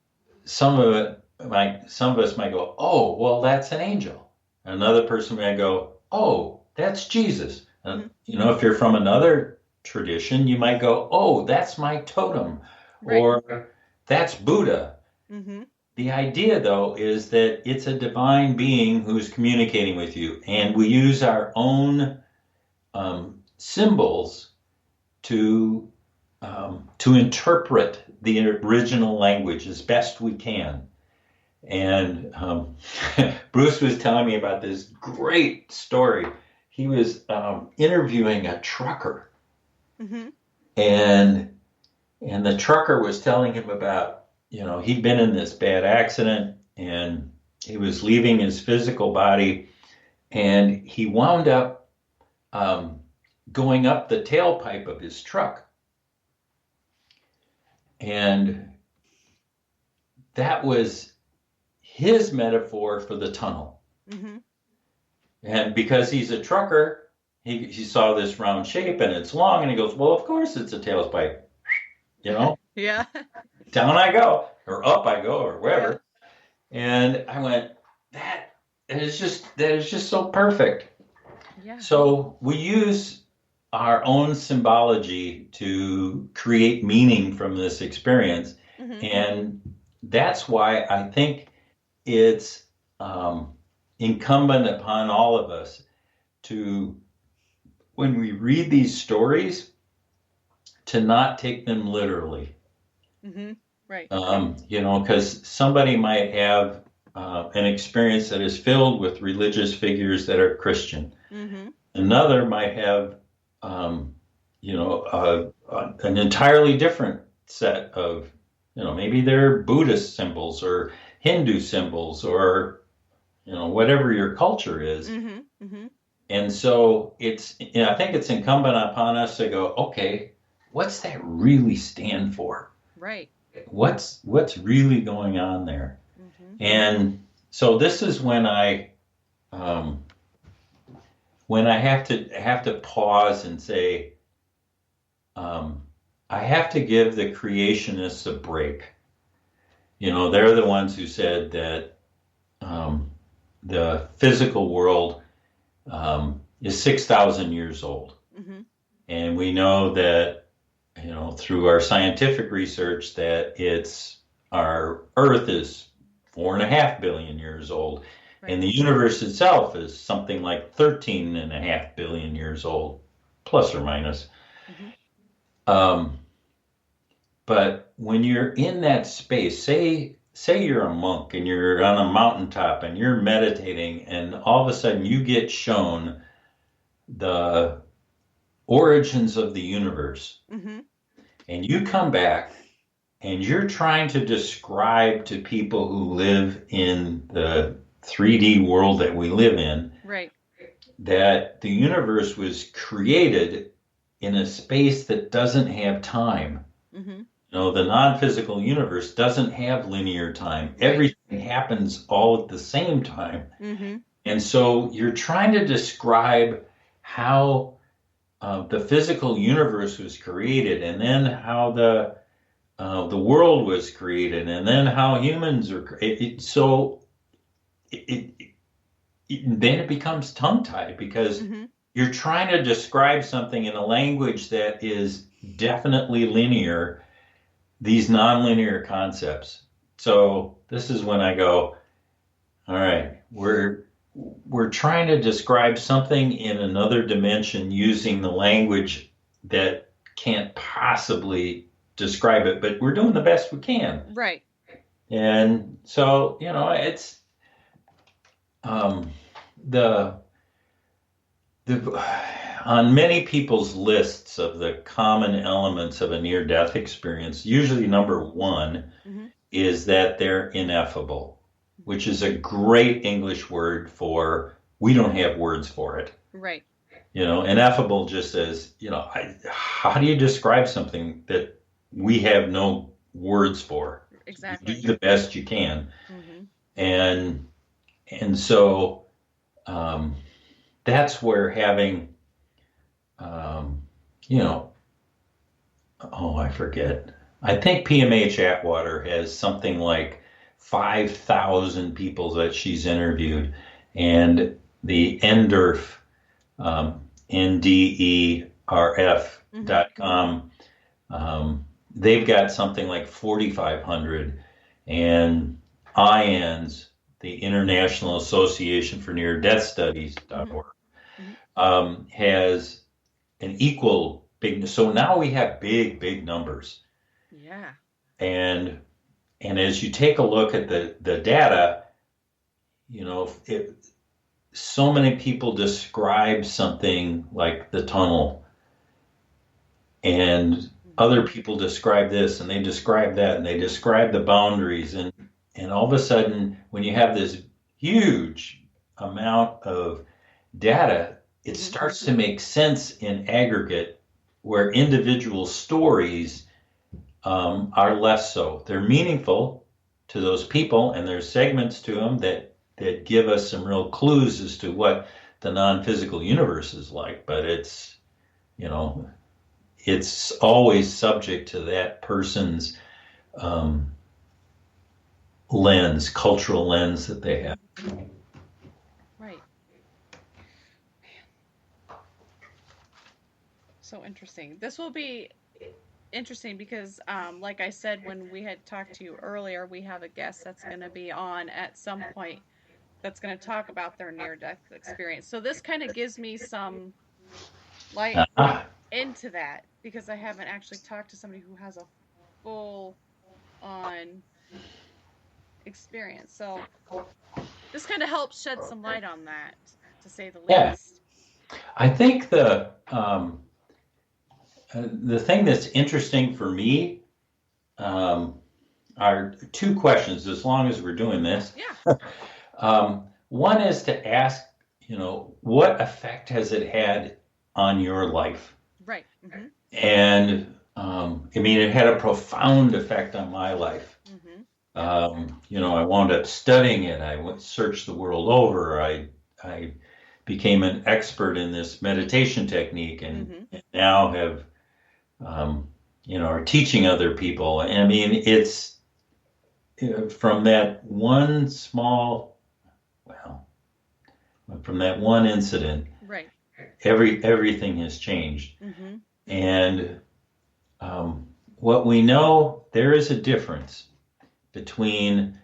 some of us might go, oh, well, that's an angel. Another person might go, oh, that's Jesus. mhm, If you're from another tradition, you might go, oh, that's my totem, right. or that's Buddha. Mhm, The idea, though, is that it's a divine being who's communicating with you, and we use our own symbols to to interpret the original language as best we can. And Bruce was telling me about this great story. He was interviewing a trucker, mhm, and the trucker was telling him about, he'd been in this bad accident and he was leaving his physical body, and he wound up um, going up the tailpipe of his truck. And that was his metaphor for the tunnel. mhm, And because he's a trucker, he saw this round shape and it's long, and he goes, well, of course it's a tailpipe. yeah. Down I go, or up I go, or Yeah. wherever. And I went, that is just so perfect. Yeah. So we use our own symbology to create meaning from this experience. Mhm, And that's why I think it's incumbent upon all of us to, when we read these stories, to not take them literally. mhm, right. Because somebody might have an experience that is filled with religious figures that are Christian. Mhm, Another might have, an entirely different set of, maybe they're Buddhist symbols or Hindu symbols or, whatever your culture is. mhm, mhm, And so I think it's incumbent upon us to go, okay, what's that really stand for? Right. What's really going on there? Mm-hmm. And so this is um, when I have to pause and say, I have to give the creationists a break. They're the ones who said that the physical world is 6,000 years old. Mm-hmm. And we know that, through our scientific research that our Earth is 4.5 billion years old. Right. And the universe itself is something like 13.5 billion years old, plus or minus. Mm-hmm. But when you're in that space, say you're a monk and you're on a mountaintop and you're meditating, and all of a sudden you get shown the origins of the universe, mm-hmm. and you come back and you're trying to describe to people who live in the 3D world that we live in, right, that the universe was created in a space that doesn't have time. Mm-hmm. The non-physical universe doesn't have linear time. Right. Everything happens all at the same time. Mm-hmm. And so you're trying to describe how the physical universe was created, and then how the world was created, and then how humans are created. Then it becomes tongue-tied, because mm-hmm. you're trying to describe something in a language that is definitely linear, these nonlinear concepts. So this is when I go, all right, we're trying to describe something in another dimension using the language that can't possibly describe it, but we're doing the best we can. Right. And so, it's on many people's lists of the common elements of a near-death experience, usually number one mm-hmm. is that they're ineffable, which is a great English word for, we don't have words for it. Right. Ineffable just says, how do you describe something that we have no words for? Exactly. You do the best you can. Mm-hmm. And so that's where having, I forget. I think PMH Atwater has something like 5,000 people that she's interviewed, and the NDERF, NDERF.com, they've got something like 4,500, and IANS, the International Association for Near-Death Studies.org, has an equal big. So now we have big numbers. Yeah. And as you take a look at the data, so many people describe something like the tunnel, and other people describe this, and they describe that, and they describe the boundaries, and all of a sudden, when you have this huge amount of data, it starts to make sense in aggregate, where individual stories are less so. They're meaningful to those people, and there's segments to them that give us some real clues as to what the non-physical universe is like, but it's always subject to that person's lens, cultural lens that they have. Right. Man. So interesting. This will be interesting because, like I said, when we had talked to you earlier, we have a guest that's going to be on at some point that's going to talk about their near-death experience. So this kind of gives me some light into that, because I haven't actually talked to somebody who has a full-on experience. So this kind of helps shed some light on that, to say the least. I think the thing that's interesting for me are two questions, as long as we're doing this. Yeah. One is to ask, what effect has it had on your life? Right. Mm-hmm. And it had a profound effect on my life. Mm-hmm. I wound up studying it. Searched the world over. I became an expert in this meditation technique, and now have, are teaching other people. And I mean, it's from that one from that one incident, right? Everything has changed. Mm-hmm. And what we know, there is a difference between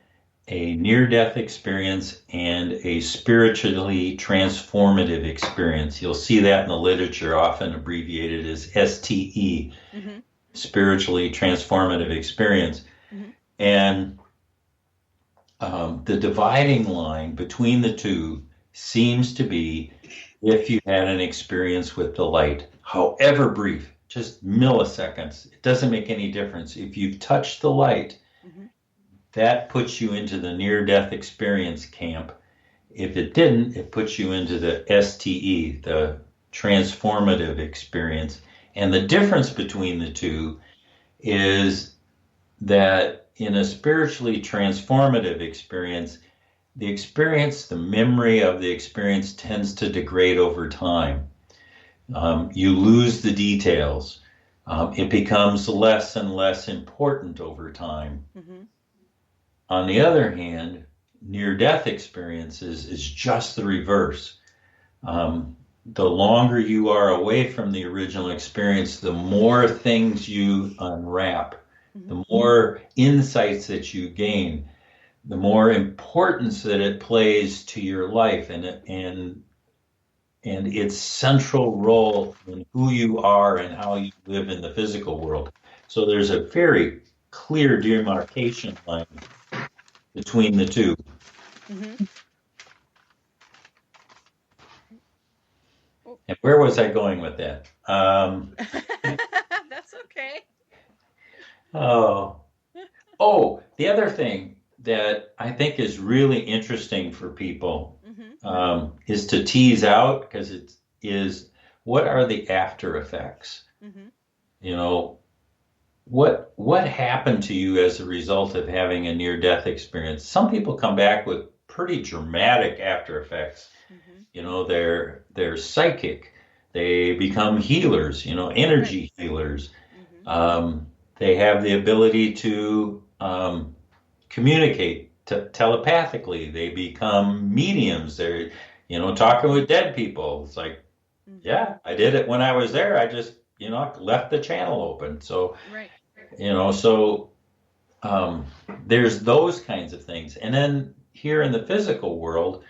a near-death experience and a spiritually transformative experience. You'll see that in the literature, often abbreviated as STE, spiritually transformative experience. And the dividing line between the two seems to be if you had an experience with the light, however brief, just milliseconds, it doesn't make any difference. If you've touched the light, that puts you into the near-death experience camp. If it didn't, it puts you into the STE, the transformative experience. And the difference between the two is that in a spiritually transformative experience, the memory of the experience tends to degrade over time. You lose the details. It becomes less and less important over time. On the other hand, near-death experiences is just the reverse. The longer you are away from the original experience, the more things you unwrap, the more insights that you gain, the more importance that it plays to your life and its central role in who you are and how you live in the physical world. So there's a very clear demarcation line between the two. And where was I going with that? That's okay. The other thing that I think is really interesting for people is to tease out, because it is, what are the after effects? What happened to you as a result of having a near-death experience? Some people come back with pretty dramatic after effects. They're psychic. They become healers, energy healers. They have the ability to communicate telepathically. They become mediums. They're, talking with dead people. It's like, yeah, I did it when I was there. I just, left the channel open. So, there's those kinds of things. And then here in the physical world,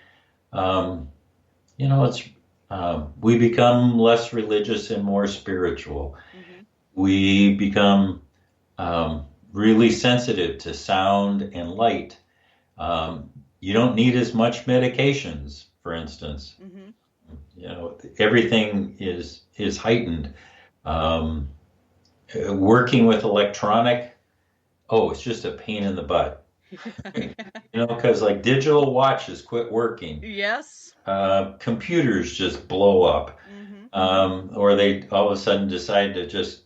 it's we become less religious and more spiritual. We become really sensitive to sound and light. You don't need as much medications, for instance. Everything is heightened. Working with electronic, it's just a pain in the butt. Because like digital watches quit working. Yes. Computers just blow up. Or they all of a sudden decide to just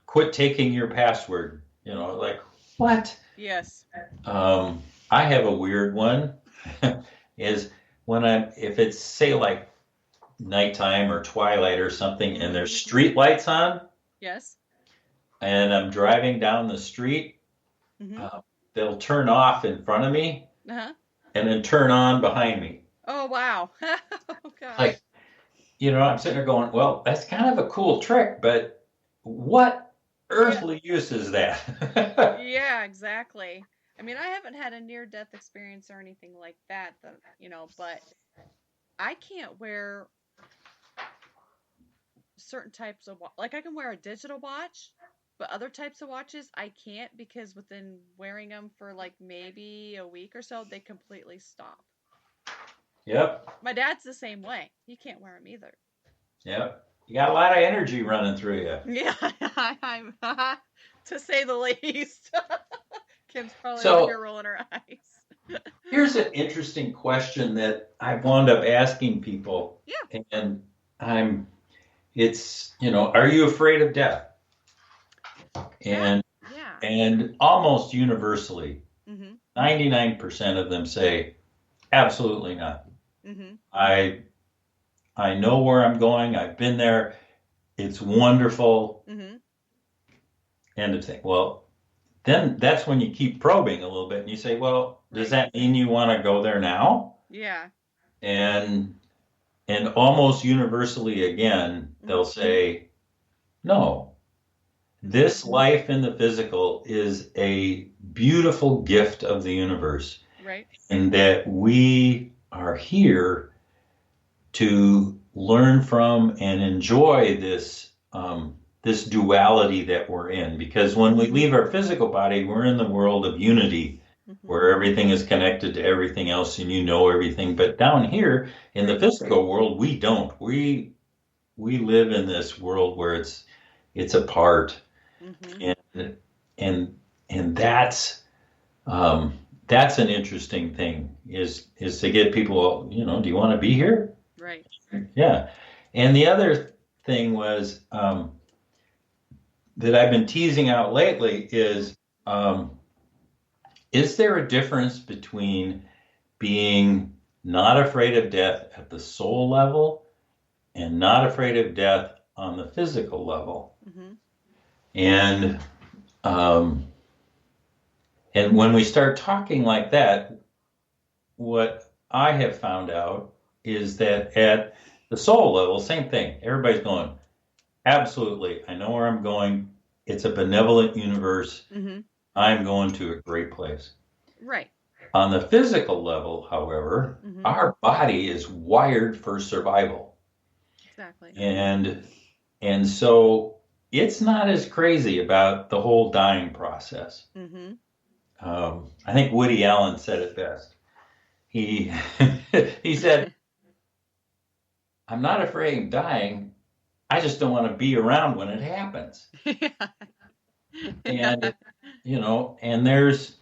quit taking your password. Like, what? Yes. I have a weird one. Is if it's, say, like nighttime or twilight or something, and there's street lights on. Yes. And I'm driving down the street, they'll turn off in front of me, and then turn on behind me. Oh, wow. Oh, gosh. Like, I'm sitting there going, well, that's kind of a cool trick, but what earthly use is that? Yeah, exactly. I mean, I haven't had a near-death experience or anything like that, but I can't wear certain types of like I can wear a digital watch, but other types of watches I can't, because within wearing them for like maybe a week or so, they completely stop. Yep. My dad's the same way. He can't wear them either. Yep. You got a lot of energy running through you. Yeah, I'm to say the least. Kim's probably over here rolling her eyes. Here's an interesting question that I've wound up asking people, Yeah. and are you afraid of death? And Yeah. and almost universally, Mm-hmm. 99% of them say, absolutely not. Mm-hmm. I I know where I'm going. I've been there. It's wonderful. Mm-hmm. End of thing. Well, then that's when you keep probing a little bit and you say, well, does Right. that mean you want to go there now? Yeah. And almost universally again, Mm-hmm. they'll say, no. This life in the physical is a beautiful gift of the universe, Right. and that we are here to learn from and enjoy this duality that we're in. Because when we leave our physical body, we're in the world of unity, Mm-hmm. where everything is connected to everything else, and you know everything. But down here in the physical world, we don't. We live in this world where it's apart, Mm-hmm. and and and that's an interesting thing is to get people, do you want to be here? Right. Yeah. And the other thing was that I've been teasing out lately is there a difference between being not afraid of death at the soul level and not afraid of death on the physical level? Mm-hmm. And um, and when we start talking like that, what I have found out is that at the soul level, same thing. Everybody's going, absolutely, I know where I'm going. It's a benevolent universe. Mm-hmm. I'm going to a great place. Right. On the physical level, however, Mm-hmm. our body is wired for survival. Exactly. And so it's not as crazy about the whole dying process. Mm-hmm. I think Woody Allen said it best. He he said, I'm not afraid of dying. I just don't want to be around when it happens. And and there's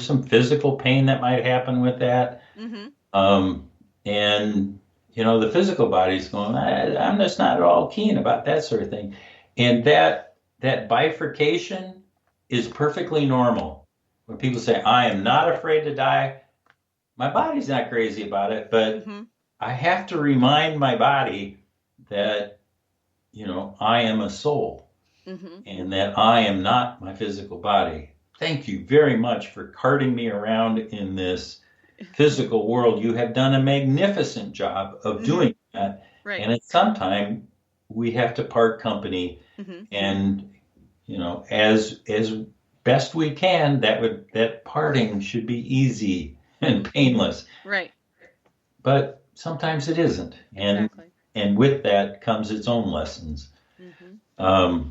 some physical pain that might happen with that. Mm-hmm. And the physical body's going, I'm just not at all keen about that sort of thing. And that bifurcation is perfectly normal. When people say, I am not afraid to die, my body's not crazy about it, but Mm-hmm. I have to remind my body that, I am a soul. Mm-hmm. And that I am not my physical body. Thank you very much for carting me around in this physical world. You have done a magnificent job of doing that. Right. And at some time, we have to part company. Mm-hmm. And as best we can, that parting should be easy and painless. Right. But sometimes it isn't. Exactly. And with that comes its own lessons. Mm-hmm.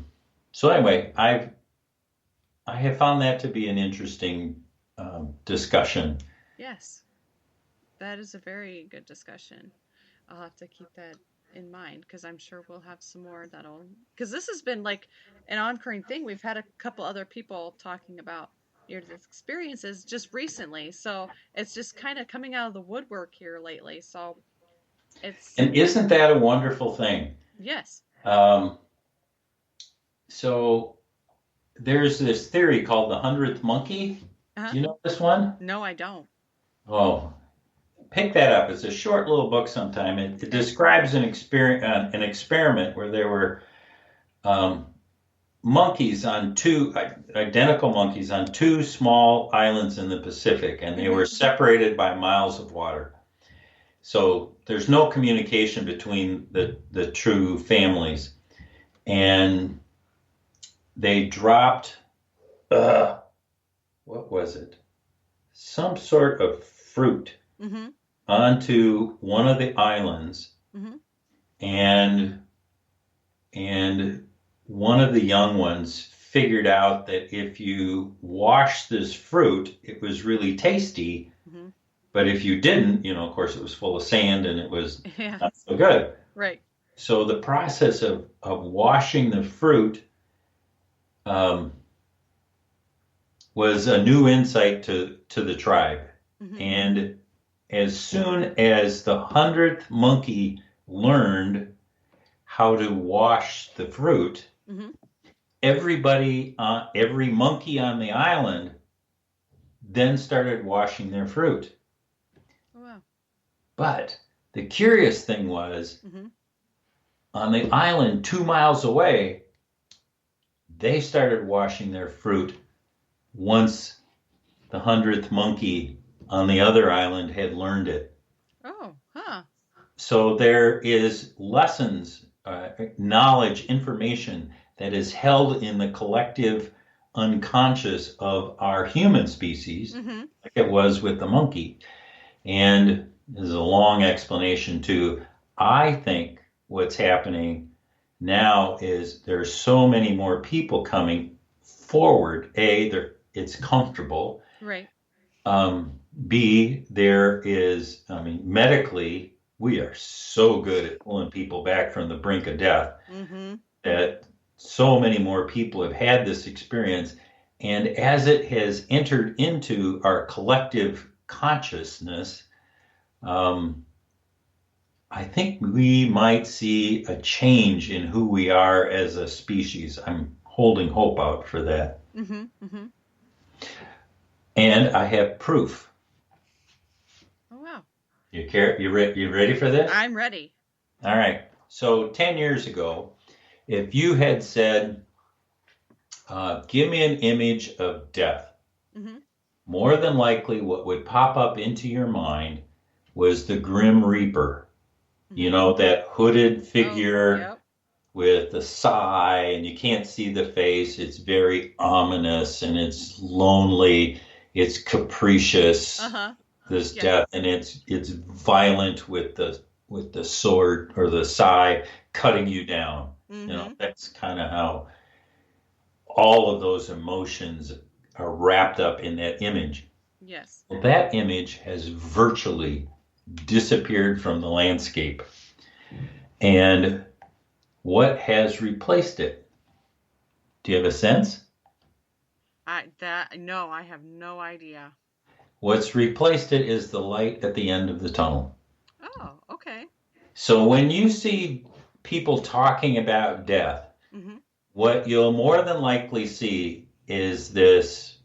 So anyway, I have found that to be an interesting discussion. Yes. That is a very good discussion. I'll have to keep that in mind because I'm sure we'll have some more because this has been like an oncurring thing. We've had a couple other people talking about near-death experiences just recently. So it's just kind of coming out of the woodwork here lately. So And isn't that a wonderful thing? Yes. So there's this theory called the 100th monkey. Uh-huh. Do you know this one? No, I don't. Oh, pick that up. It's a short little book sometime. It describes an experiment where there were monkeys on two identical monkeys on two small islands in the Pacific, and they were separated by miles of water. So there's no communication between the true families. And they dropped, what was it? Some sort of fruit onto one of the islands. And one of the young ones figured out that if you wash this fruit, it was really tasty. But if you didn't, of course, it was full of sand and it was not so good. Right. So the process of washing the fruit was a new insight to the tribe. Mm-hmm. And as soon as the 100th monkey learned how to wash the fruit, Mm-hmm. every monkey on the island then started washing their fruit. Oh, wow. But the curious thing was, Mm-hmm. on the island 2 miles away, they started washing their fruit once the 100th monkey on the other island had learned it. Oh, huh. So there is lessons, knowledge, information that is held in the collective unconscious of our human species, Mm-hmm. like it was with the monkey. And there's a long explanation too. I think what's happening now is there's so many more people coming forward. It's comfortable. Right. B, medically, we are so good at pulling people back from the brink of death Mm-hmm. that so many more people have had this experience. And as it has entered into our collective consciousness, I think we might see a change in who we are as a species. I'm holding hope out for that. Mm-hmm. Mm-hmm. And I have proof. Oh, wow. You ready for this? I'm ready. All right. So 10 years ago, if you had said, give me an image of death, Mm-hmm. more than likely what would pop up into your mind was the Grim Reaper. Mm-hmm. You know, that hooded figure. Oh, yep. With the sigh, and you can't see the face. It's very ominous, and it's lonely. It's capricious. Uh-huh. This Yes. death, and it's violent with the sword or the sigh cutting you down. Mm-hmm. You know, that's kind of how all of those emotions are wrapped up in that image. Yes. Well, that image has virtually disappeared from the landscape, and what has replaced it? Do you have a sense? No, I have no idea. What's replaced it is the light at the end of the tunnel. Oh, okay. So when you see people talking about death, Mm-hmm. what you'll more than likely see is this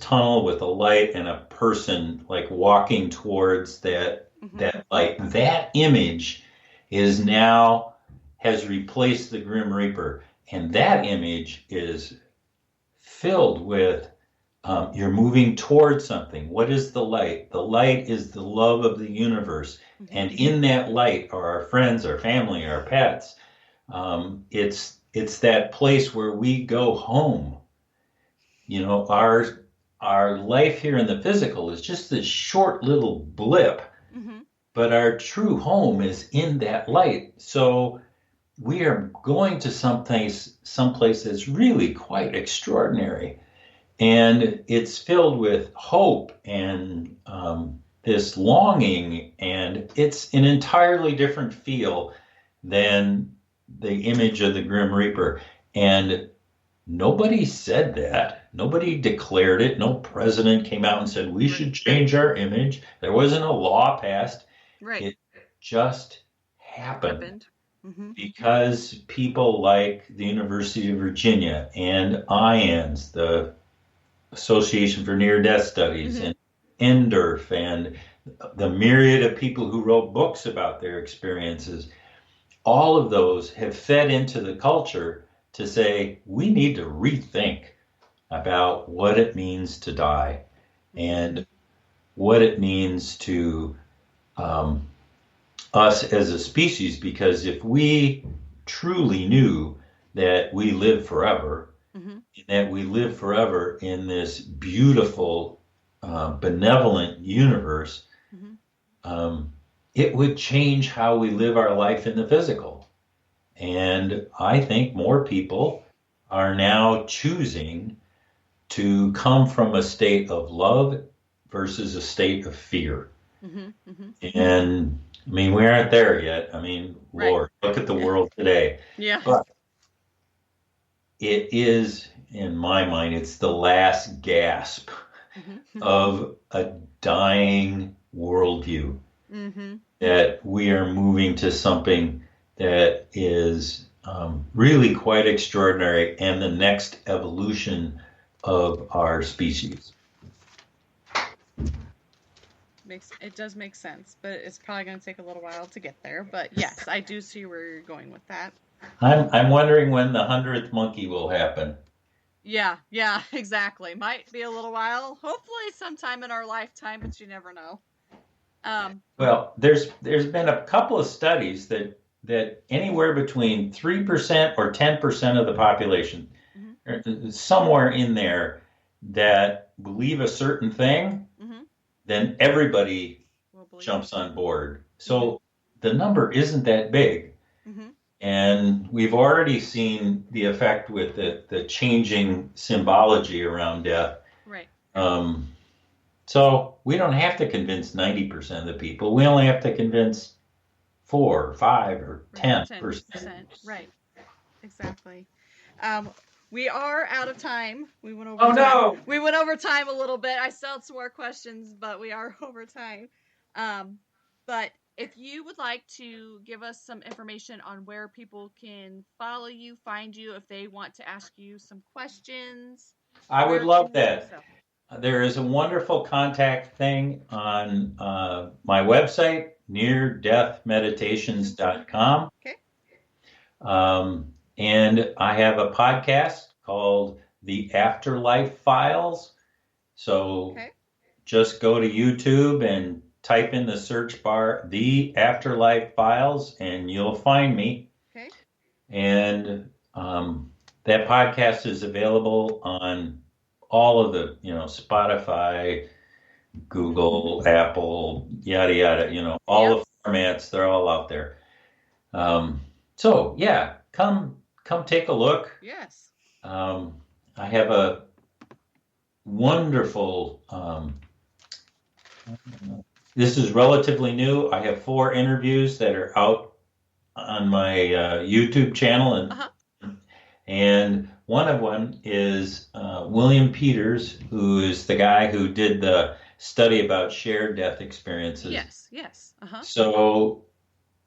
tunnel with a light and a person like walking towards that light. That image has replaced the Grim Reaper, and that image is filled with you're moving towards something. What is the light? The light is the love of the universe, and in that light are our friends, our family, our pets. It's that place where we go home. You know, our life here in the physical is just this short little blip, but our true home is in that light. So we are going to someplace that's really quite extraordinary, and it's filled with hope and this longing, and it's an entirely different feel than the image of the Grim Reaper. And nobody said that. Nobody declared it. No president came out and said we should change our image. There wasn't a law passed. Right. It just happened. Mm-hmm. Because people like the University of Virginia and IANS, the Association for Near-Death Studies, and NDERF, and the myriad of people who wrote books about their experiences, all of those have fed into the culture to say, we need to rethink about what it means to die and what it means to us as a species, because if we truly knew that we live forever, that we live forever in this beautiful, benevolent universe, it would change how we live our life in the physical. And I think more people are now choosing to come from a state of love versus a state of fear. And I mean, we aren't there yet. I mean, Right. Lord, look at the world today. Yeah. But it is, in my mind, it's the last gasp of a dying worldview. Mm-hmm. That we are moving to something that is really quite extraordinary and the next evolution of our species. It does make sense, but it's probably going to take a little while to get there. But yes, I do see where you're going with that. I'm wondering when the 100th monkey will happen. Yeah, exactly. Might be a little while. Hopefully sometime in our lifetime, but you never know. Well, there's been a couple of studies that anywhere between 3% or 10% of the population, mm-hmm. somewhere in there, that believe a certain thing, mm-hmm. then everybody jumps on board. So mm-hmm. the number isn't that big. Mm-hmm. And we've already seen the effect with the changing symbology around death. Right. So we don't have to convince 90% of the people. We only have to convince 4 or 5 or 10%. Right. Exactly. We are out of time. We went over time. No! We went over time a little bit. I still have some more questions, but we are over time. But if you would like to give us some information on where people can follow you, find you, if they want to ask you some questions. I would love that. There is a wonderful contact thing on my website, neardeathmeditations.com. Okay. And I have a podcast called The Afterlife Files. So just go to YouTube and type in the search bar, The Afterlife Files, and you'll find me. Okay. And that podcast is available on all of the, Spotify, Google, Apple, yada, yada, all the formats, they're all out there. So yeah, come take a look. Yes. I have a wonderful, this is relatively new. I have 4 interviews that are out on my YouTube channel, and one of them is William Peters, who is the guy who did the study about shared death experiences. Yes. So,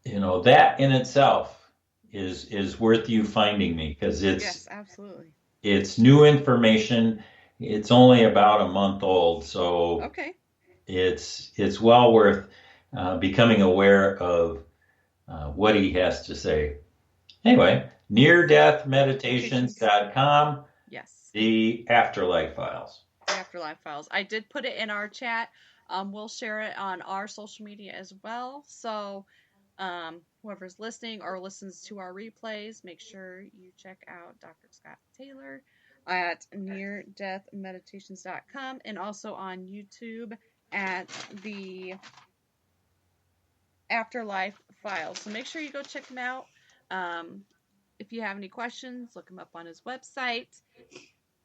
that in itself is worth you finding me, because yes, absolutely. It's new information. It's only about a month old, so it's well worth becoming aware of what he has to say. Anyway, neardeathmeditations.com. Yes. The Afterlife Files. The Afterlife Files. I did put it in our chat. We'll share it on our social media as well. So whoever's listening or listens to our replays, make sure you check out Dr. Scott Taylor at neardeathmeditations.com and also on YouTube at the Afterlife Files. So make sure you go check him out. If you have any questions, look him up on his website.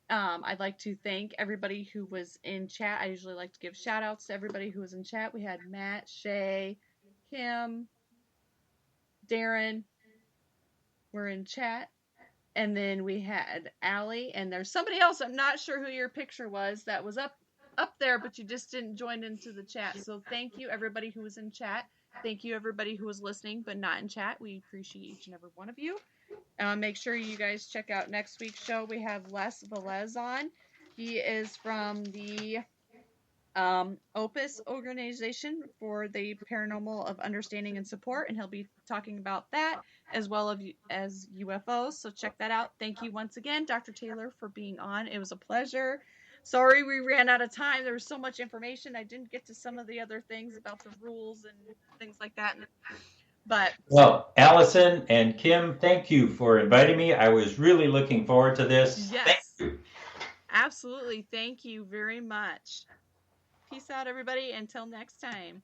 I'd like to thank everybody who was in chat. I usually like to give shout outs to everybody who was in chat. We had Matt, Shay, Kim, Darren were in chat. And then we had Allie, and there's somebody else, I'm not sure who your picture was, that was up there, but you just didn't join into the chat. So thank you, everybody who was in chat. Thank you, everybody who was listening but not in chat. We appreciate each and every one of you. Make sure you guys check out next week's show. We have Les Velez on. He is from the Opus organization for the Paranormal of Understanding and Support, and he'll be talking about that as well as UFOs. So check that out. Thank you once again, Dr. Taylor, for being on. It was a pleasure. Sorry we ran out of time. There was so much information. I didn't get to some of the other things about the rules and things like that. Well, Allison and Kim, thank you for inviting me. I was really looking forward to this. Yes. Thank you. Absolutely. Thank you very much. Peace out, everybody. Until next time.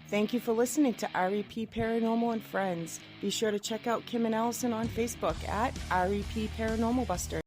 Thank you for listening to REP Paranormal and Friends. Be sure to check out Kim and Allison on Facebook at REP Paranormal Buster.